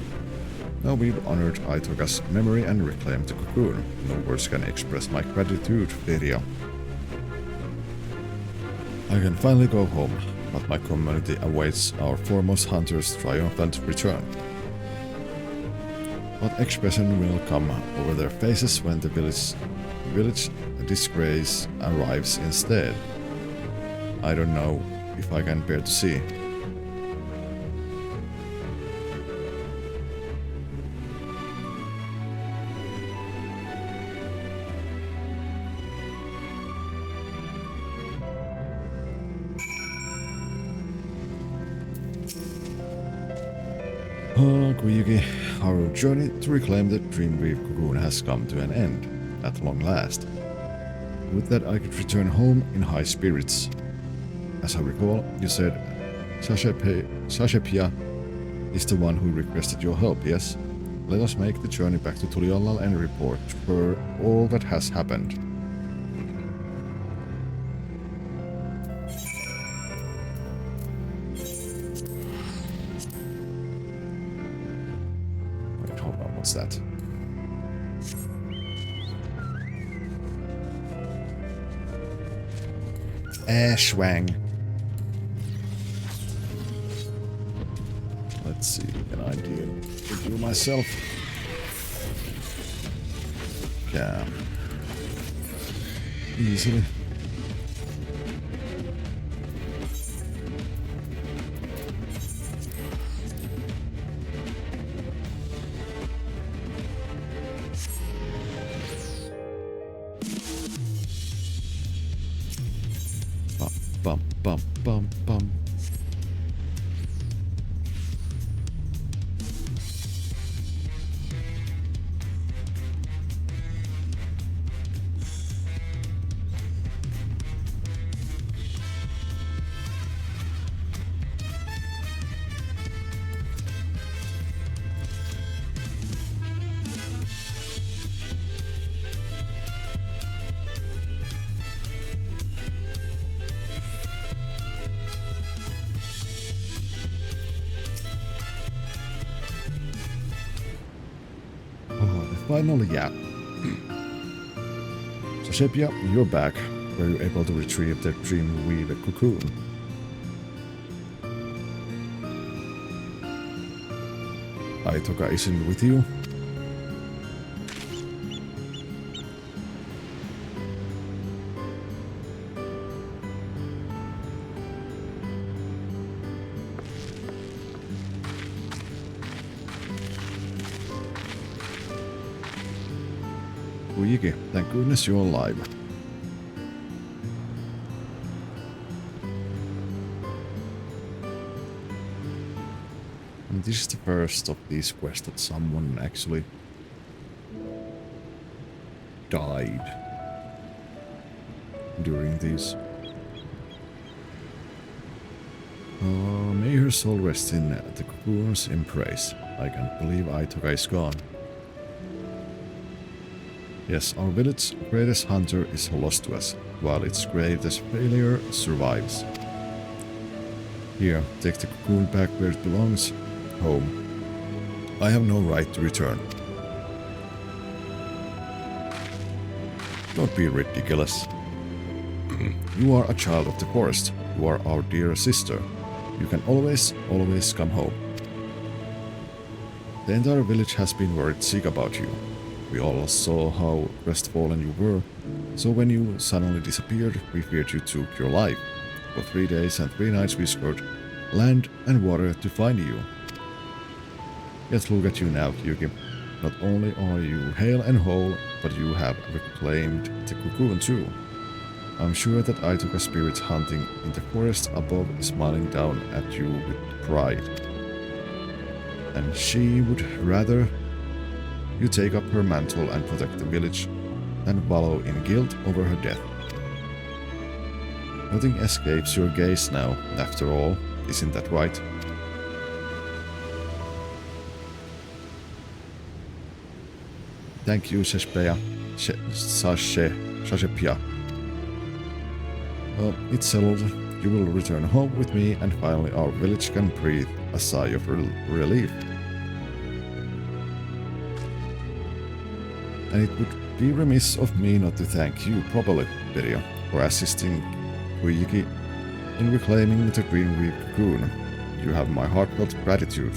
Now we've honored Aitoka's memory and reclaimed the cocoon. No words can express my gratitude, Lyria. I can finally go home, but my community awaits our foremost hunter's triumphant return. What expression will come over their faces when the village disgrace arrives instead? I don't know if I can bear to see. Koyuki, our journey to reclaim the Dreamweave cocoon has come to an end, at long last. With that I could return home in high spirits. As I recall, you said Sashepia is the one who requested your help, yes? Let us make the journey back to Tuliallal and report for all that has happened. What's that? Ashwang. Let's see, can I deal with you myself? Yeah. Easily. finally, yeah. So Shepia, you're back. Were you able to retrieve the Dreamweaver cocoon? Aitoka isn't with you. Uyiki, thank goodness you're alive. And this is the first of these quests that someone actually died during these. May her soul rest in the cocoon's embrace. I can't believe Aitoka is gone. Yes, our village's greatest hunter is lost to us, while its greatest failure survives. Here, take the cocoon back where it belongs, home. I have no right to return. Don't be ridiculous. You are a child of the forest. You are our dear sister. You can always come home. The entire village has been worried sick about you. We all saw how crestfallen you were, so when you suddenly disappeared, we feared you took your life. For 3 days and 3 nights we scoured land and water to find you. Yet look at you now, Yuki. Not only are you hale and whole, but you have reclaimed the cocoon too. I'm sure that Aitoka spirit hunting in the forest above is smiling down at you with pride. And she would rather you take up her mantle and protect the village than wallow in guilt over her death. Nothing escapes your gaze now, after all, isn't that right? Thank you, Sheshpeya. Shashepia. Well, it's settled. You will return home with me, and finally our village can breathe a sigh of relief. And it would be remiss of me not to thank you properly, Virya, for assisting Uyiki in reclaiming the Dreamweaver cocoon. You have my heartfelt gratitude.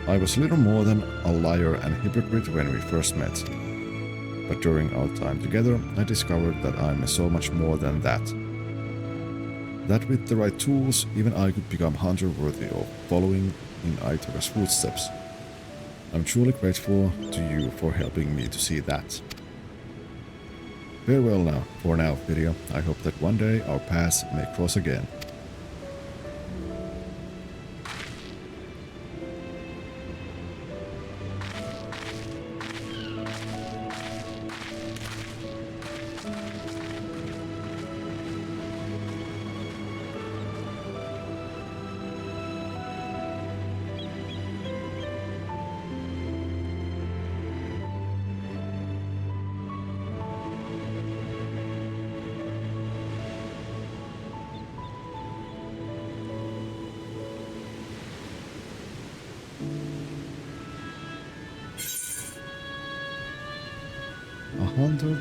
I was little more than a liar and hypocrite when we first met. But during our time together, I discovered that I'm so much more than that. That with the right tools, even I could become hunter worthy of following in Aitoka's footsteps. I'm truly grateful to you for helping me to see that. Farewell now, for now, Virya. I hope that one day our paths may cross again.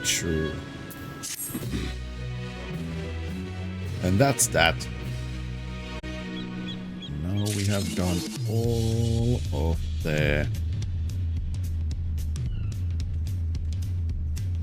True. And that's that. Now we have done all of the